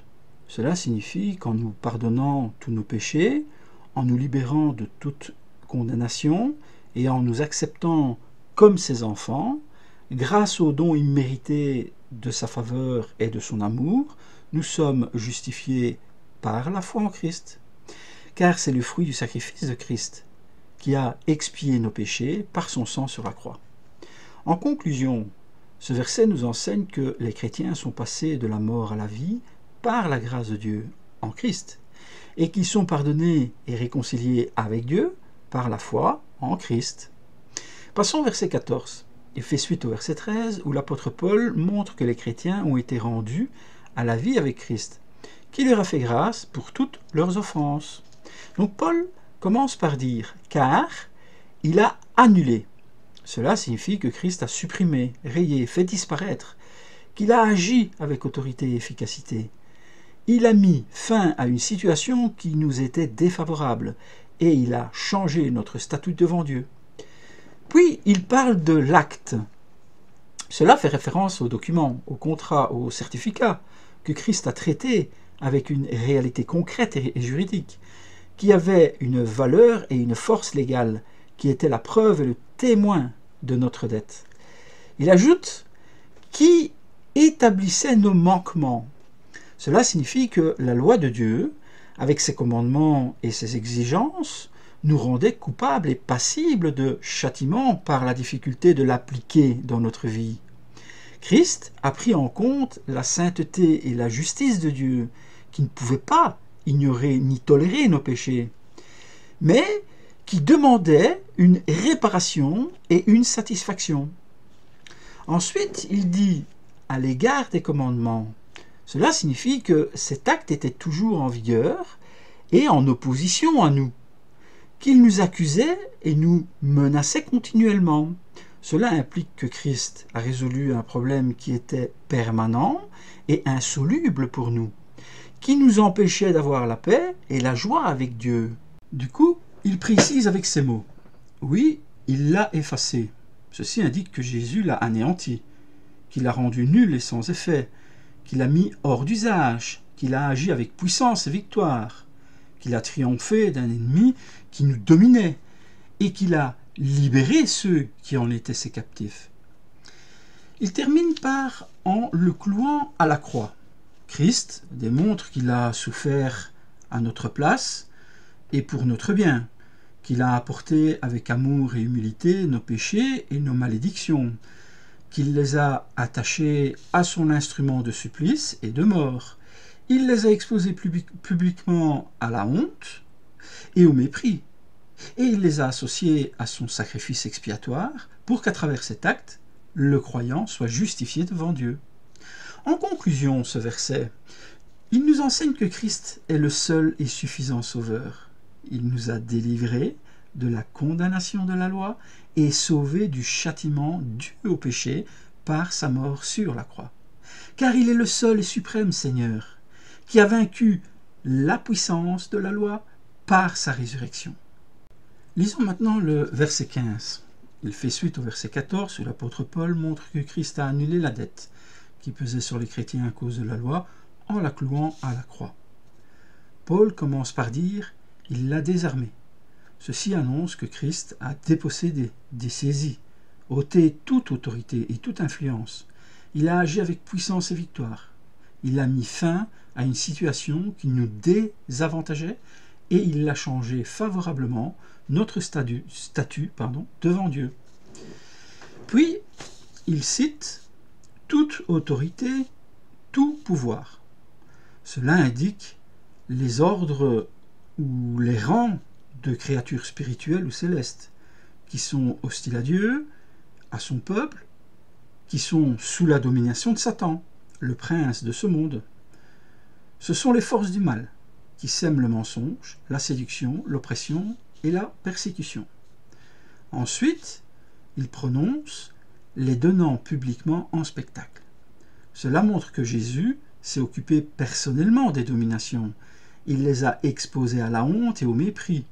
Cela signifie qu'en nous pardonnant tous nos péchés, en nous libérant de toute condamnation et en nous acceptant comme ses enfants, grâce au don immérité de sa faveur et de son amour, nous sommes justifiés par la foi en Christ. Car c'est le fruit du sacrifice de Christ qui a expié nos péchés par son sang sur la croix. En conclusion, ce verset nous enseigne que les chrétiens sont passés de la mort à la vie par la grâce de Dieu en Christ, et qu'ils sont pardonnés et réconciliés avec Dieu par la foi en Christ. Passons au verset 14. Il fait suite au verset 13 où l'apôtre Paul montre que les chrétiens ont été rendus à la vie avec Christ, qui leur a fait grâce pour toutes leurs offenses. Donc Paul commence par dire « car il a annulé ». Cela signifie que Christ a supprimé, rayé, fait disparaître, qu'il a agi avec autorité et efficacité. Il a mis fin à une situation qui nous était défavorable et il a changé notre statut devant Dieu. Puis il parle de l'acte. Cela fait référence au document, au contrat, au certificat que Christ a traité avec une réalité concrète et juridique, qui avait une valeur et une force légale, qui était la preuve et le témoin de notre dette. Il ajoute qui établissait nos manquements. Cela signifie que la loi de Dieu, avec ses commandements et ses exigences, nous rendait coupables et passibles de châtiment par la difficulté de l'appliquer dans notre vie. Christ a pris en compte la sainteté et la justice de Dieu, qui ne pouvait pas ignorer ni tolérer nos péchés, mais qui demandait une réparation et une satisfaction. Ensuite, il dit à l'égard des commandements. Cela signifie que cet acte était toujours en vigueur et en opposition à nous, qu'il nous accusait et nous menaçait continuellement. Cela implique que Christ a résolu un problème qui était permanent et insoluble pour nous, qui nous empêchait d'avoir la paix et la joie avec Dieu. Du coup, il précise avec ces mots. Oui, il l'a effacé. Ceci indique que Jésus l'a anéanti, qu'il l'a rendu nul et sans effet, qu'il a mis hors d'usage, qu'il a agi avec puissance et victoire, qu'il a triomphé d'un ennemi qui nous dominait et qu'il a libéré ceux qui en étaient ses captifs. Il termine par en le clouant à la croix. Christ démontre qu'il a souffert à notre place et pour notre bien, qu'il a apporté avec amour et humilité nos péchés et nos malédictions, qu'il les a attachés à son instrument de supplice et de mort. Il les a exposés publiquement à la honte et au mépris, et il les a associés à son sacrifice expiatoire pour qu'à travers cet acte, le croyant soit justifié devant Dieu. En conclusion, ce verset, il nous enseigne que Christ est le seul et suffisant Sauveur. Il nous a délivrés de la condamnation de la loi et sauvés du châtiment dû au péché par sa mort sur la croix. Car il est le seul et suprême Seigneur, qui a vaincu la puissance de la loi par sa résurrection. Lisons maintenant le verset 15. Il fait suite au verset 14 où l'apôtre Paul montre que Christ a annulé la dette qui pesait sur les chrétiens à cause de la loi en la clouant à la croix. Paul commence par dire « il l'a désarmé ». Ceci annonce que Christ a dépossédé, dessaisi, ôté toute autorité et toute influence. Il a agi avec puissance et victoire. Il a mis fin à une situation qui nous désavantageait et il l'a changé favorablement notre statut devant Dieu. Puis, il cite « toute autorité, tout pouvoir ». Cela indique les ordres ou les rangs de créatures spirituelles ou célestes qui sont hostiles à Dieu, à son peuple, qui sont sous la domination de Satan, le prince de ce monde. Ce sont les forces du mal qui sèment le mensonge, la séduction, l'oppression et la persécution. Ensuite, il prononce les donnant publiquement en spectacle. Cela montre que Jésus s'est occupé personnellement des dominations. Il les a exposées à la honte et au mépris,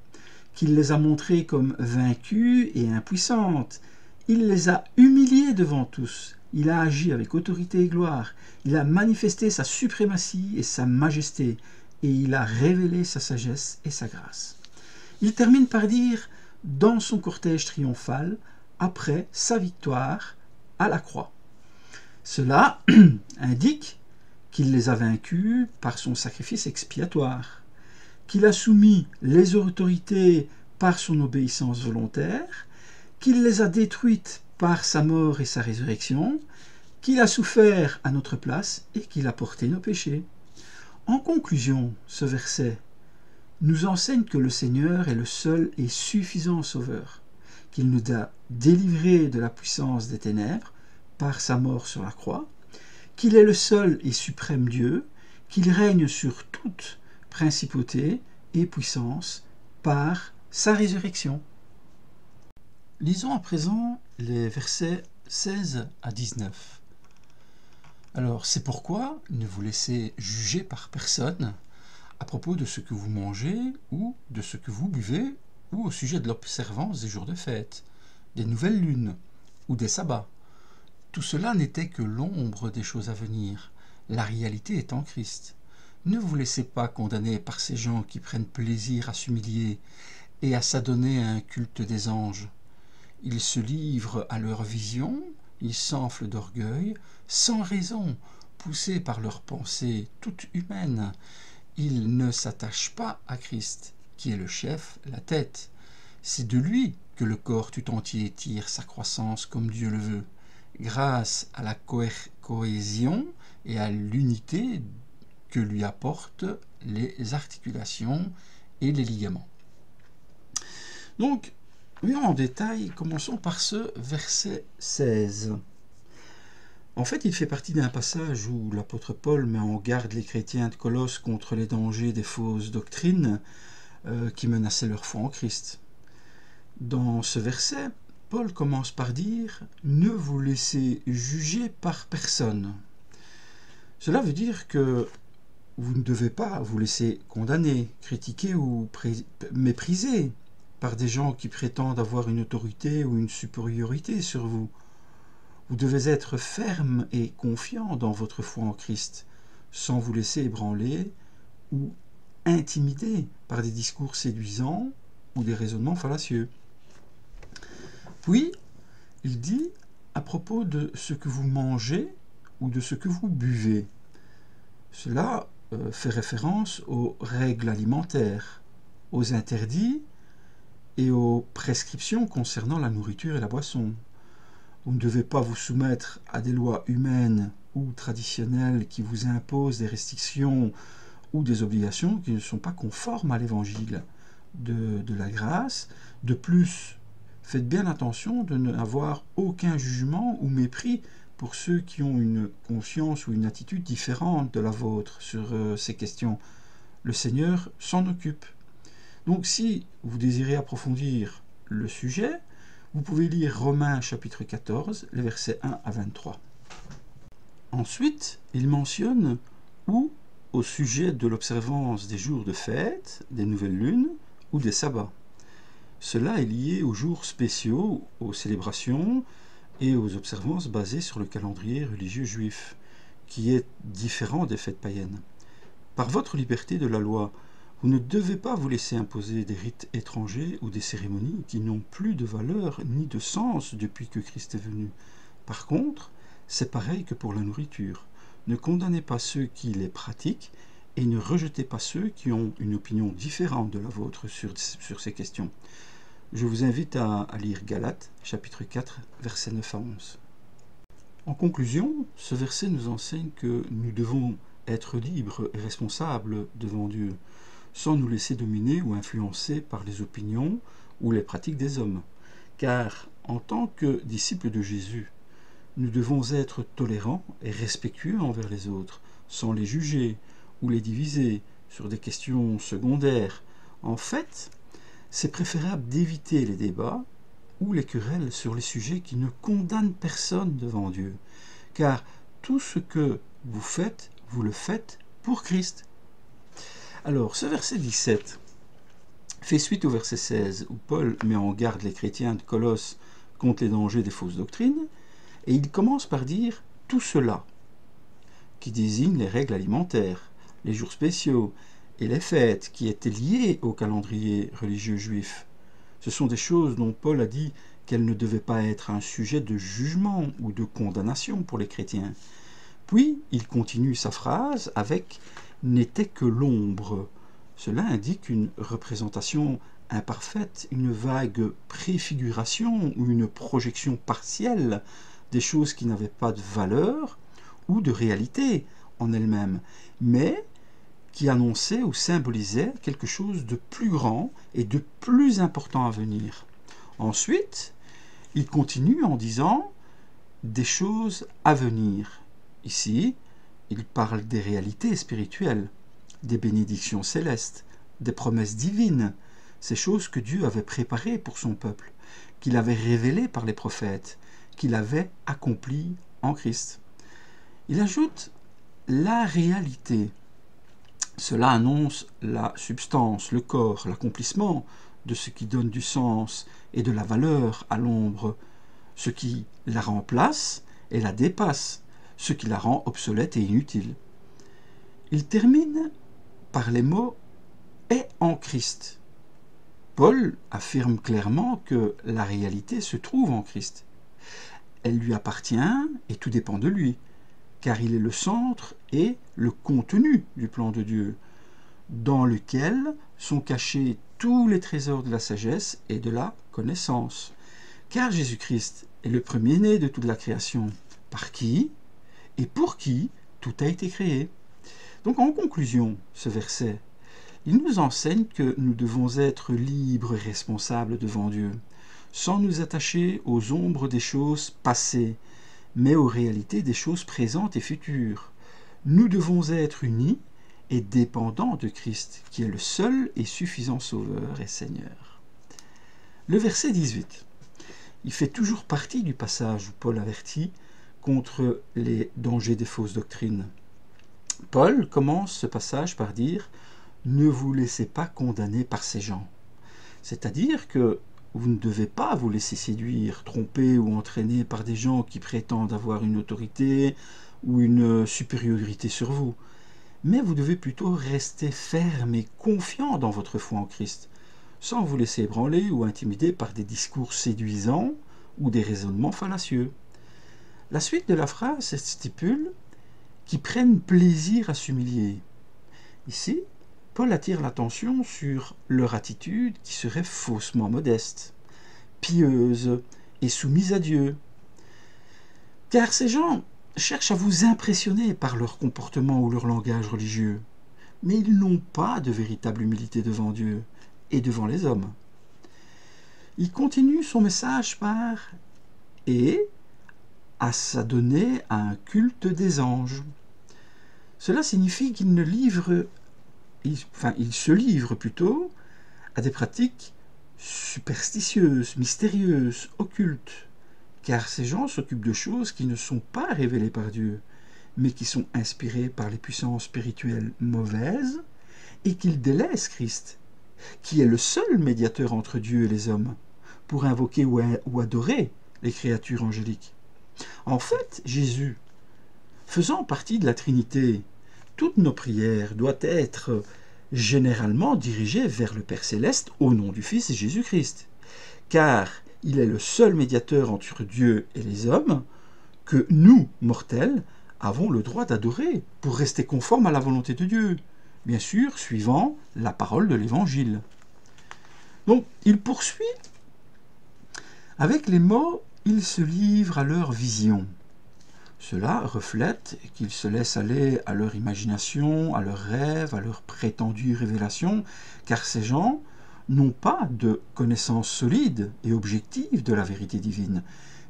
qu'il les a montrées comme vaincues et impuissantes. Il les a humiliées devant tous. Il a agi avec autorité et gloire. Il a manifesté sa suprématie et sa majesté. Et il a révélé sa sagesse et sa grâce. Il termine par dire, dans son cortège triomphal, après sa victoire à la croix. Cela indique qu'il les a vaincus par son sacrifice expiatoire, qu'il a soumis les autorités par son obéissance volontaire, qu'il les a détruites par sa mort et sa résurrection, qu'il a souffert à notre place et qu'il a porté nos péchés. En conclusion, ce verset nous enseigne que le Seigneur est le seul et suffisant Sauveur, qu'il nous a délivrés de la puissance des ténèbres par sa mort sur la croix, qu'il est le seul et suprême Dieu, qu'il règne sur toute principauté et puissance par sa résurrection. Lisons à présent les versets 16 à 19. Alors, c'est pourquoi ne vous laissez juger par personne à propos de ce que vous mangez ou de ce que vous buvez ou au sujet de l'observance des jours de fête, des nouvelles lunes ou des sabbats. Tout cela n'était que l'ombre des choses à venir. La réalité est en Christ. Ne vous laissez pas condamner par ces gens qui prennent plaisir à s'humilier et à s'adonner à un culte des anges. Ils se livrent à leurs visions, ils s'enflent d'orgueil, sans raison, poussés par leurs pensées toutes humaines. Ils ne s'attachent pas à Christ, qui est le chef, la tête. C'est de lui que le corps tout entier tire sa croissance comme Dieu le veut, grâce à la cohésion et à l'unité que lui apportent les articulations et les ligaments. Donc, voyons en détail, commençons par ce verset 16. En fait, il fait partie d'un passage où l'apôtre Paul met en garde les chrétiens de Colosse contre les dangers des fausses doctrines qui menaçaient leur foi en Christ. Dans ce verset, Paul commence par dire « Ne vous laissez juger par personne ». Cela veut dire que vous ne devez pas vous laisser condamner, critiquer ou mépriser par des gens qui prétendent avoir une autorité ou une supériorité sur vous. Vous devez être ferme et confiant dans votre foi en Christ, sans vous laisser ébranler ou intimider par des discours séduisants ou des raisonnements fallacieux. Puis, il dit à propos de ce que vous mangez ou de ce que vous buvez. Cela fait référence aux règles alimentaires, aux interdits et aux prescriptions concernant la nourriture et la boisson. Vous ne devez pas vous soumettre à des lois humaines ou traditionnelles qui vous imposent des restrictions ou des obligations qui ne sont pas conformes à l'évangile de la grâce. De plus, faites bien attention de n'avoir aucun jugement ou mépris pour ceux qui ont une conscience ou une attitude différente de la vôtre sur ces questions. Le Seigneur s'en occupe. Donc si vous désirez approfondir le sujet, vous pouvez lire Romains chapitre 14, les versets 1 à 23. Ensuite, il mentionne ou au sujet de l'observance des jours de fête, des nouvelles lunes ou des sabbats. Cela est lié aux jours spéciaux, aux célébrations et aux observances basées sur le calendrier religieux juif, qui est différent des fêtes païennes. Par votre liberté de la loi, vous ne devez pas vous laisser imposer des rites étrangers ou des cérémonies qui n'ont plus de valeur ni de sens depuis que Christ est venu. Par contre, c'est pareil que pour la nourriture. Ne condamnez pas ceux qui les pratiquent et ne rejetez pas ceux qui ont une opinion différente de la vôtre sur ces questions. Je vous invite à lire Galates, chapitre 4, versets 9 à 11. En conclusion, ce verset nous enseigne que nous devons être libres et responsables devant Dieu, sans nous laisser dominer ou influencer par les opinions ou les pratiques des hommes. Car, en tant que disciples de Jésus, nous devons être tolérants et respectueux envers les autres, sans les juger ou les diviser sur des questions secondaires. En fait, c'est préférable d'éviter les débats ou les querelles sur les sujets qui ne condamnent personne devant Dieu. Car tout ce que vous faites, vous le faites pour Christ. Alors, ce verset 17 fait suite au verset 16 où Paul met en garde les chrétiens de Colosse contre les dangers des fausses doctrines, et il commence par dire « tout cela », qui désigne les règles alimentaires, les jours spéciaux et les fêtes qui étaient liées au calendrier religieux juif. Ce sont des choses dont Paul a dit qu'elles ne devaient pas être un sujet de jugement ou de condamnation pour les chrétiens. Puis il continue sa phrase avec « n'était que l'ombre ». Cela indique une représentation imparfaite, une vague préfiguration ou une projection partielle des choses qui n'avaient pas de valeur ou de réalité en elles-mêmes, mais qui annonçait ou symbolisait quelque chose de plus grand et de plus important à venir. Ensuite, il continue en disant des choses à venir. Ici, il parle des réalités spirituelles, des bénédictions célestes, des promesses divines, ces choses que Dieu avait préparées pour son peuple, qu'il avait révélées par les prophètes, qu'il avait accomplies en Christ. Il ajoute la réalité. Cela annonce la substance, le corps, l'accomplissement de ce qui donne du sens et de la valeur à l'ombre, ce qui la remplace et la dépasse, ce qui la rend obsolète et inutile. Il termine par les mots « est en Christ ». Paul affirme clairement que la réalité se trouve en Christ. Elle lui appartient et tout dépend de lui, car il est le centre et le contenu du plan de Dieu, dans lequel sont cachés tous les trésors de la sagesse et de la connaissance. Car Jésus-Christ est le premier-né de toute la création, par qui et pour qui tout a été créé. Donc en conclusion, ce verset, il nous enseigne que nous devons être libres et responsables devant Dieu, sans nous attacher aux ombres des choses passées, mais aux réalités des choses présentes et futures. Nous devons être unis et dépendants de Christ, qui est le seul et suffisant Sauveur et Seigneur. Le verset 18, il fait toujours partie du passage où Paul avertit contre les dangers des fausses doctrines. Paul commence ce passage par dire « Ne vous laissez pas condamner par ces gens ». C'est-à-dire que vous ne devez pas vous laisser séduire, tromper ou entraîner par des gens qui prétendent avoir une autorité ou une supériorité sur vous. Mais vous devez plutôt rester ferme et confiant dans votre foi en Christ, sans vous laisser ébranler ou intimider par des discours séduisants ou des raisonnements fallacieux. La suite de la phrase stipule qu'ils prennent plaisir à s'humilier. Ici, Paul attire l'attention sur leur attitude qui serait faussement modeste, pieuse et soumise à Dieu. Car ces gens cherchent à vous impressionner par leur comportement ou leur langage religieux, mais ils n'ont pas de véritable humilité devant Dieu et devant les hommes. Il continue son message par « et à s'adonner à un culte des anges ». Cela signifie qu'il se livre plutôt à des pratiques superstitieuses, mystérieuses, occultes, car ces gens s'occupent de choses qui ne sont pas révélées par Dieu, mais qui sont inspirées par les puissances spirituelles mauvaises, et qu'ils délaissent Christ, qui est le seul médiateur entre Dieu et les hommes, pour invoquer ou adorer les créatures angéliques. En fait, Jésus, faisant partie de la Trinité, toutes nos prières doivent être généralement dirigées vers le Père Céleste au nom du Fils Jésus-Christ, car il est le seul médiateur entre Dieu et les hommes que nous, mortels, avons le droit d'adorer pour rester conformes à la volonté de Dieu, bien sûr suivant la parole de l'Évangile. Donc, il poursuit avec les mots « ils se livrent à leur vision ». Cela reflète qu'ils se laissent aller à leur imagination, à leurs rêves, à leurs prétendues révélations, car ces gens n'ont pas de connaissance solide et objective de la vérité divine,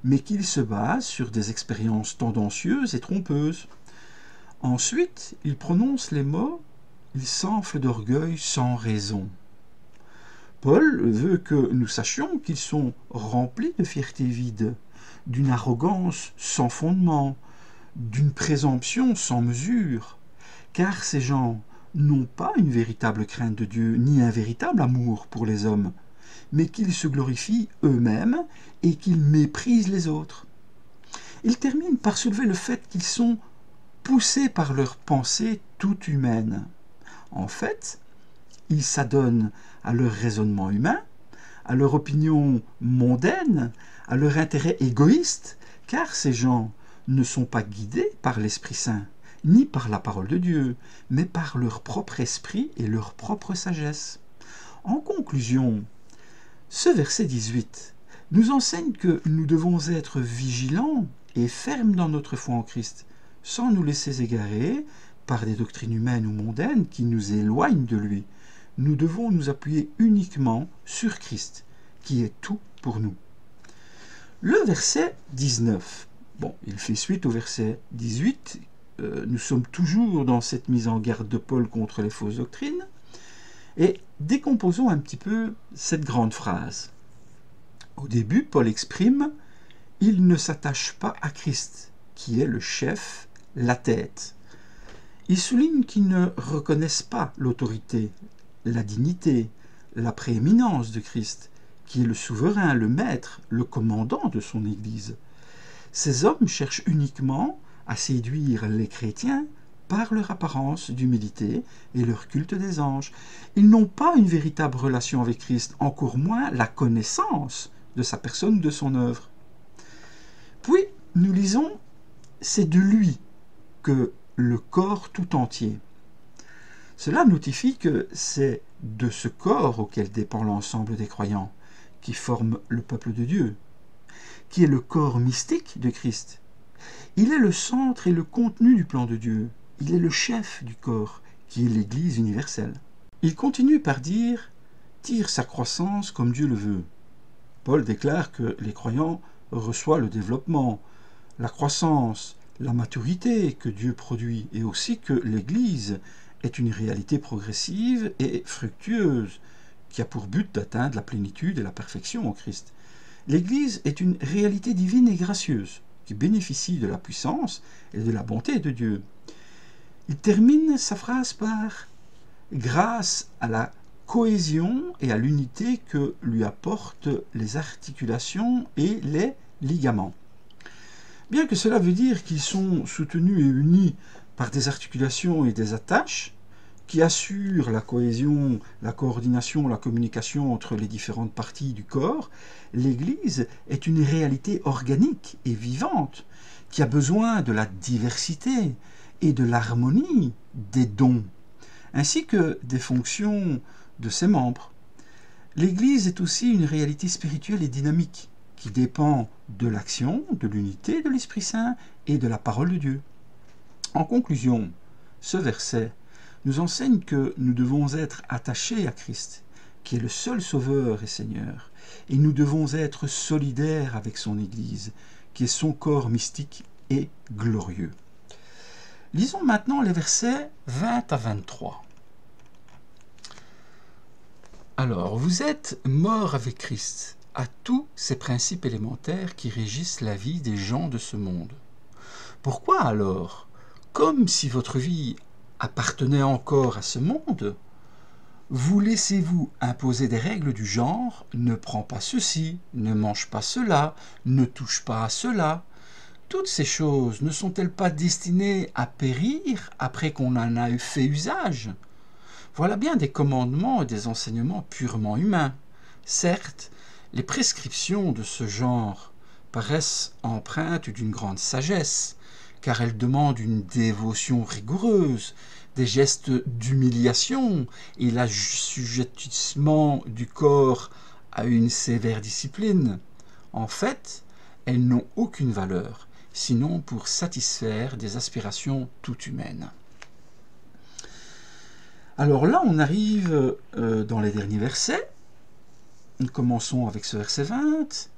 mais qu'ils se basent sur des expériences tendancieuses et trompeuses. Ensuite, ils prononcent les mots « ils s'enflent d'orgueil sans raison ». Paul veut que nous sachions qu'ils sont remplis de fierté vide, d'une arrogance sans fondement, d'une présomption sans mesure, car ces gens n'ont pas une véritable crainte de Dieu, ni un véritable amour pour les hommes, mais qu'ils se glorifient eux-mêmes et qu'ils méprisent les autres. Il termine par soulever le fait qu'ils sont poussés par leurs pensées toutes humaines. En fait, ils s'adonnent à leur raisonnement humain, à leur opinion mondaine, à leur intérêt égoïste, car ces gens ne sont pas guidés par l'Esprit Saint, ni par la parole de Dieu, mais par leur propre esprit et leur propre sagesse. En conclusion, ce verset 18 nous enseigne que nous devons être vigilants et fermes dans notre foi en Christ, sans nous laisser égarer par des doctrines humaines ou mondaines qui nous éloignent de lui. Nous devons nous appuyer uniquement sur Christ, qui est tout pour nous. Le verset 19, il fait suite au verset 18. Nous sommes toujours dans cette mise en garde de Paul contre les fausses doctrines. Et décomposons un petit peu cette grande phrase. Au début, Paul exprime « Il ne s'attache pas à Christ, qui est le chef, la tête ». Il souligne qu'ils ne reconnaissent pas l'autorité, la dignité, la prééminence de Christ, qui est le souverain, le maître, le commandant de son Église. Ces hommes cherchent uniquement à séduire les chrétiens par leur apparence d'humilité et leur culte des anges. Ils n'ont pas une véritable relation avec Christ, encore moins la connaissance de sa personne ou de son œuvre. Puis, nous lisons, c'est de lui que le corps tout entier. Cela notifie que c'est de ce corps auquel dépend l'ensemble des croyants, qui forment le peuple de Dieu, qui est le corps mystique de Christ. Il est le centre et le contenu du plan de Dieu. Il est le chef du corps, qui est l'Église universelle. Il continue par dire « tire sa croissance comme Dieu le veut ». Paul déclare que les croyants reçoivent le développement, la croissance, la maturité que Dieu produit, et aussi que l'Église est une réalité progressive et fructueuse, qui a pour but d'atteindre la plénitude et la perfection en Christ. L'Église est une réalité divine et gracieuse, qui bénéficie de la puissance et de la bonté de Dieu. Il termine sa phrase par « grâce à la cohésion et à l'unité que lui apportent les articulations et les ligaments ». Bien que cela veut dire qu'ils sont soutenus et unis par des articulations et des attaches qui assurent la cohésion, la coordination, la communication entre les différentes parties du corps, l'Église est une réalité organique et vivante qui a besoin de la diversité et de l'harmonie des dons, ainsi que des fonctions de ses membres. L'Église est aussi une réalité spirituelle et dynamique qui dépend de l'action, de l'unité de l'Esprit Saint et de la parole de Dieu. En conclusion, ce verset nous enseigne que nous devons être attachés à Christ, qui est le seul Sauveur et Seigneur, et nous devons être solidaires avec son Église, qui est son corps mystique et glorieux. Lisons maintenant les versets 20 à 23. Alors, vous êtes morts avec Christ à tous ces principes élémentaires qui régissent la vie des gens de ce monde. Pourquoi alors, comme si votre vie appartenait encore à ce monde, vous laissez-vous imposer des règles du genre « ne prends pas ceci, ne mange pas cela, ne touche pas à cela ». Toutes ces choses ne sont-elles pas destinées à périr après qu'on en a fait usage? Voilà bien des commandements et des enseignements purement humains. Certes, les prescriptions de ce genre paraissent empreintes d'une grande sagesse, car elles demandent une dévotion rigoureuse, des gestes d'humiliation et l'assujettissement du corps à une sévère discipline. En fait, elles n'ont aucune valeur, sinon pour satisfaire des aspirations toutes humaines. Alors là, on arrive dans les derniers versets. Nous commençons avec ce verset 20,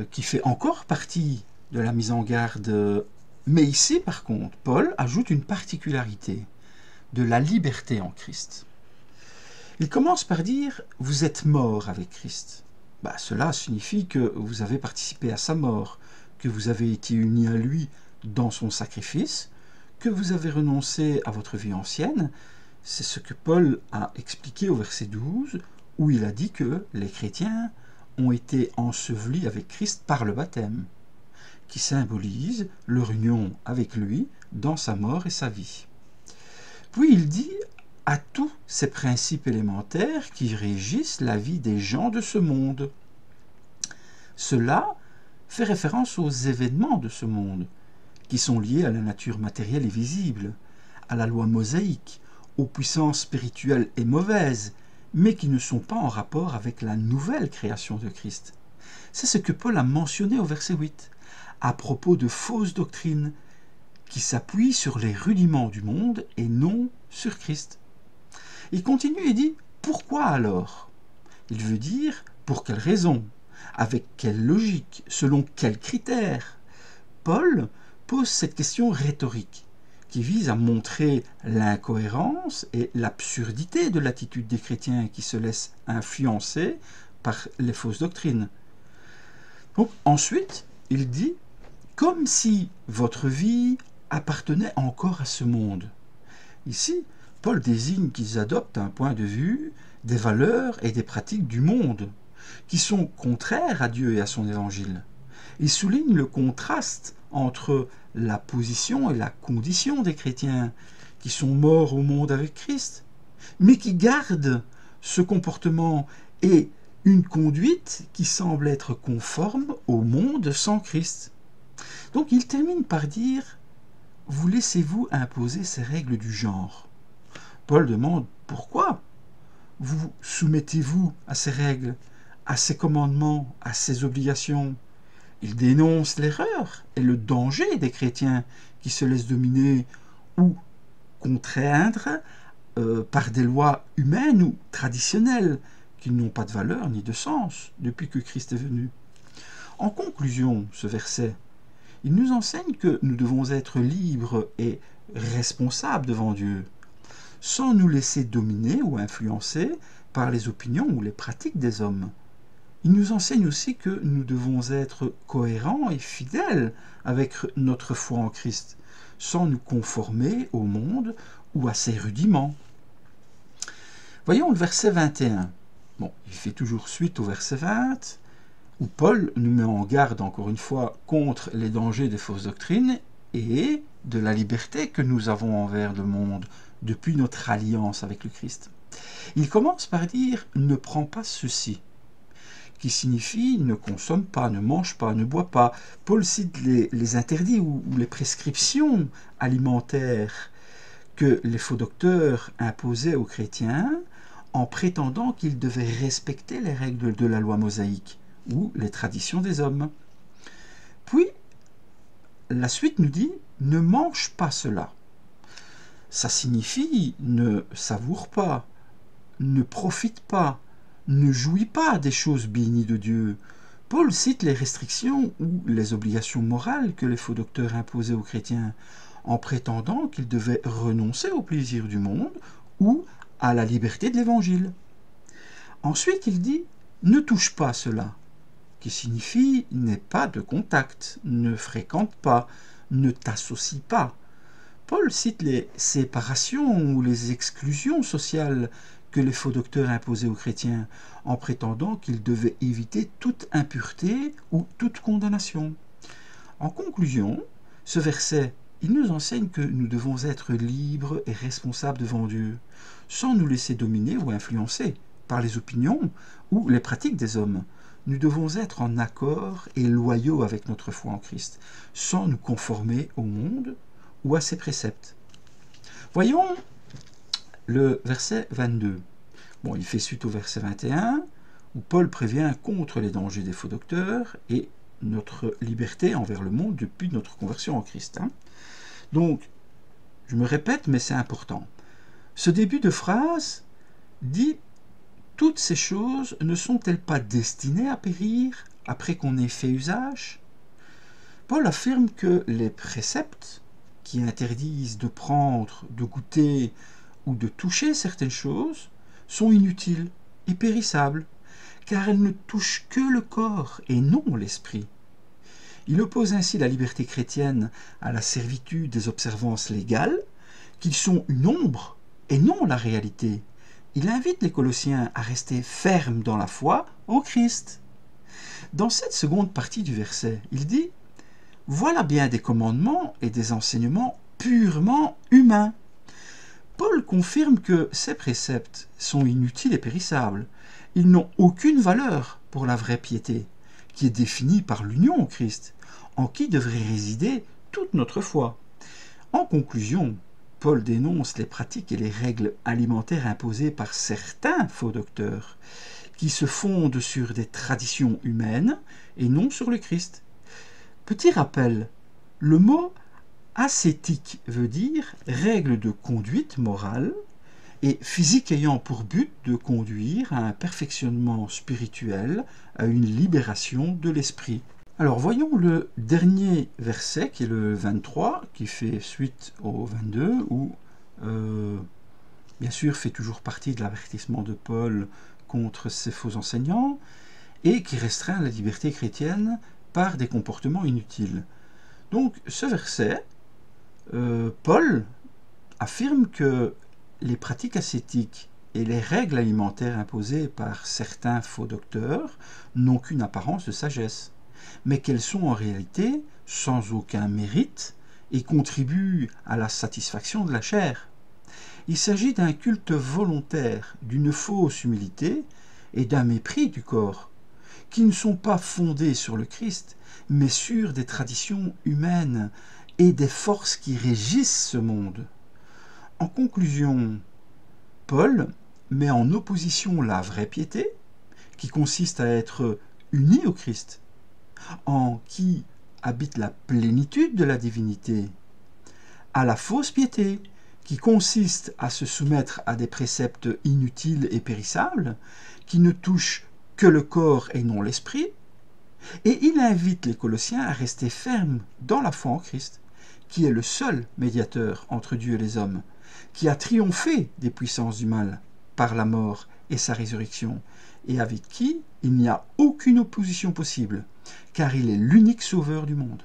qui fait encore partie de la mise en garde. Mais ici, par contre, Paul ajoute une particularité de la liberté en Christ. Il commence par dire « Vous êtes morts avec Christ ». Cela signifie que vous avez participé à sa mort, que vous avez été unis à lui dans son sacrifice, que vous avez renoncé à votre vie ancienne, c'est ce que Paul a expliqué au verset 12, où il a dit que les chrétiens ont été ensevelis avec Christ par le baptême, qui symbolise leur union avec lui dans sa mort et sa vie. Puis il dit à tous ces principes élémentaires qui régissent la vie des gens de ce monde. Cela fait référence aux événements de ce monde, qui sont liés à la nature matérielle et visible, à la loi mosaïque, aux puissances spirituelles et mauvaises, mais qui ne sont pas en rapport avec la nouvelle création de Christ. C'est ce que Paul a mentionné au verset 8, à propos de fausses doctrines qui s'appuient sur les rudiments du monde et non sur Christ. Il continue et dit « Pourquoi alors ?» Il veut dire « Pour quelle raison ? Avec quelle logique ? Selon quels critères ?» Paul pose cette question rhétorique qui vise à montrer l'incohérence et l'absurdité de l'attitude des chrétiens qui se laissent influencer par les fausses doctrines. Donc, ensuite, il dit « Comme si votre vie appartenait encore à ce monde. » Ici, Paul désigne qu'ils adoptent un point de vue, des valeurs et des pratiques du monde, qui sont contraires à Dieu et à son évangile. Il souligne le contraste entre la position et la condition des chrétiens, qui sont morts au monde avec Christ, mais qui gardent ce comportement et une conduite qui semble être conforme au monde sans Christ. Donc il termine par dire « Vous laissez-vous imposer ces règles du genre ?» Paul demande « Pourquoi vous soumettez-vous à ces règles, à ces commandements, à ces obligations ?» Il dénonce l'erreur et le danger des chrétiens qui se laissent dominer ou contraindre par des lois humaines ou traditionnelles qui n'ont pas de valeur ni de sens depuis que Christ est venu. En conclusion, ce verset, il nous enseigne que nous devons être libres et responsables devant Dieu, sans nous laisser dominer ou influencer par les opinions ou les pratiques des hommes. Il nous enseigne aussi que nous devons être cohérents et fidèles avec notre foi en Christ, sans nous conformer au monde ou à ses rudiments. Voyons le verset 21. Bon, il fait toujours suite au verset 20, où Paul nous met en garde encore une fois contre les dangers des fausses doctrines et de la liberté que nous avons envers le monde depuis notre alliance avec le Christ. Il commence par dire « ne prends pas ceci », qui signifie ne consomme pas, ne mange pas, ne boit pas. Paul cite les interdits ou les prescriptions alimentaires que les faux docteurs imposaient aux chrétiens en prétendant qu'ils devaient respecter les règles de la loi mosaïque ou les traditions des hommes. Puis, la suite nous dit « ne mange pas cela ». Ça signifie ne savoure pas, ne profite pas, ne jouit pas des choses bénies de Dieu. Paul cite les restrictions ou les obligations morales que les faux docteurs imposaient aux chrétiens en prétendant qu'ils devaient renoncer au plaisir du monde ou à la liberté de l'évangile. Ensuite, il dit « ne touche pas cela », qui signifie « n'aie pas de contact, ne fréquente pas, ne t'associe pas ». Paul cite les séparations ou les exclusions sociales que les faux docteurs imposaient aux chrétiens en prétendant qu'ils devaient éviter toute impureté ou toute condamnation. En conclusion, ce verset, il nous enseigne que nous devons être libres et responsables devant Dieu, sans nous laisser dominer ou influencer par les opinions ou les pratiques des hommes. Nous devons être en accord et loyaux avec notre foi en Christ, sans nous conformer au monde ou à ses préceptes. Voyons le verset 22. Bon, il fait suite au verset 21, où Paul prévient contre les dangers des faux docteurs et notre liberté envers le monde depuis notre conversion en Christ. Donc, je me répète, mais c'est important. Ce début de phrase dit « Toutes ces choses ne sont-elles pas destinées à périr après qu'on ait fait usage ?» Paul affirme que les préceptes qui interdisent de prendre, de goûter ou de toucher certaines choses sont inutiles et périssables, car elles ne touchent que le corps et non l'esprit. Il oppose ainsi la liberté chrétienne à la servitude des observances légales, qu'ils sont une ombre et non la réalité. Il invite les Colossiens à rester fermes dans la foi en Christ. Dans cette seconde partie du verset, il dit « Voilà bien des commandements et des enseignements purement humains. » Paul confirme que ces préceptes sont inutiles et périssables. Ils n'ont aucune valeur pour la vraie piété, qui est définie par l'union au Christ, en qui devrait résider toute notre foi. En conclusion, Paul dénonce les pratiques et les règles alimentaires imposées par certains faux docteurs, qui se fondent sur des traditions humaines et non sur le Christ. Petit rappel, le mot ascétique veut dire règle de conduite morale et physique ayant pour but de conduire à un perfectionnement spirituel, à une libération de l'esprit. Alors voyons le dernier verset qui est le 23, qui fait suite au 22, où bien sûr fait toujours partie de l'avertissement de Paul contre ces faux enseignants, et qui restreint la liberté chrétienne par des comportements inutiles. Donc ce verset, Paul affirme que les pratiques ascétiques et les règles alimentaires imposées par certains faux docteurs n'ont qu'une apparence de sagesse, mais qu'elles sont en réalité sans aucun mérite et contribuent à la satisfaction de la chair. Il s'agit d'un culte volontaire, d'une fausse humilité et d'un mépris du corps, qui ne sont pas fondés sur le Christ, mais sur des traditions humaines et des forces qui régissent ce monde. En conclusion, Paul met en opposition la vraie piété, qui consiste à être uni au Christ, en qui habite la plénitude de la divinité, à la fausse piété, qui consiste à se soumettre à des préceptes inutiles et périssables, qui ne touchent que le corps et non l'esprit, et il invite les Colossiens à rester fermes dans la foi en Christ, qui est le seul médiateur entre Dieu et les hommes, qui a triomphé des puissances du mal par la mort et sa résurrection, et avec qui il n'y a aucune opposition possible, car il est l'unique sauveur du monde.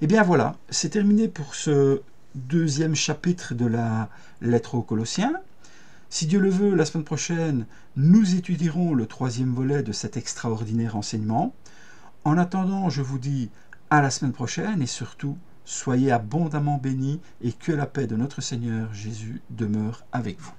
Et bien voilà, c'est terminé pour ce deuxième chapitre de la lettre aux Colossiens. Si Dieu le veut, la semaine prochaine, nous étudierons le troisième volet de cet extraordinaire enseignement. En attendant, je vous dis à la semaine prochaine et surtout, soyez abondamment bénis et que la paix de notre Seigneur Jésus demeure avec vous.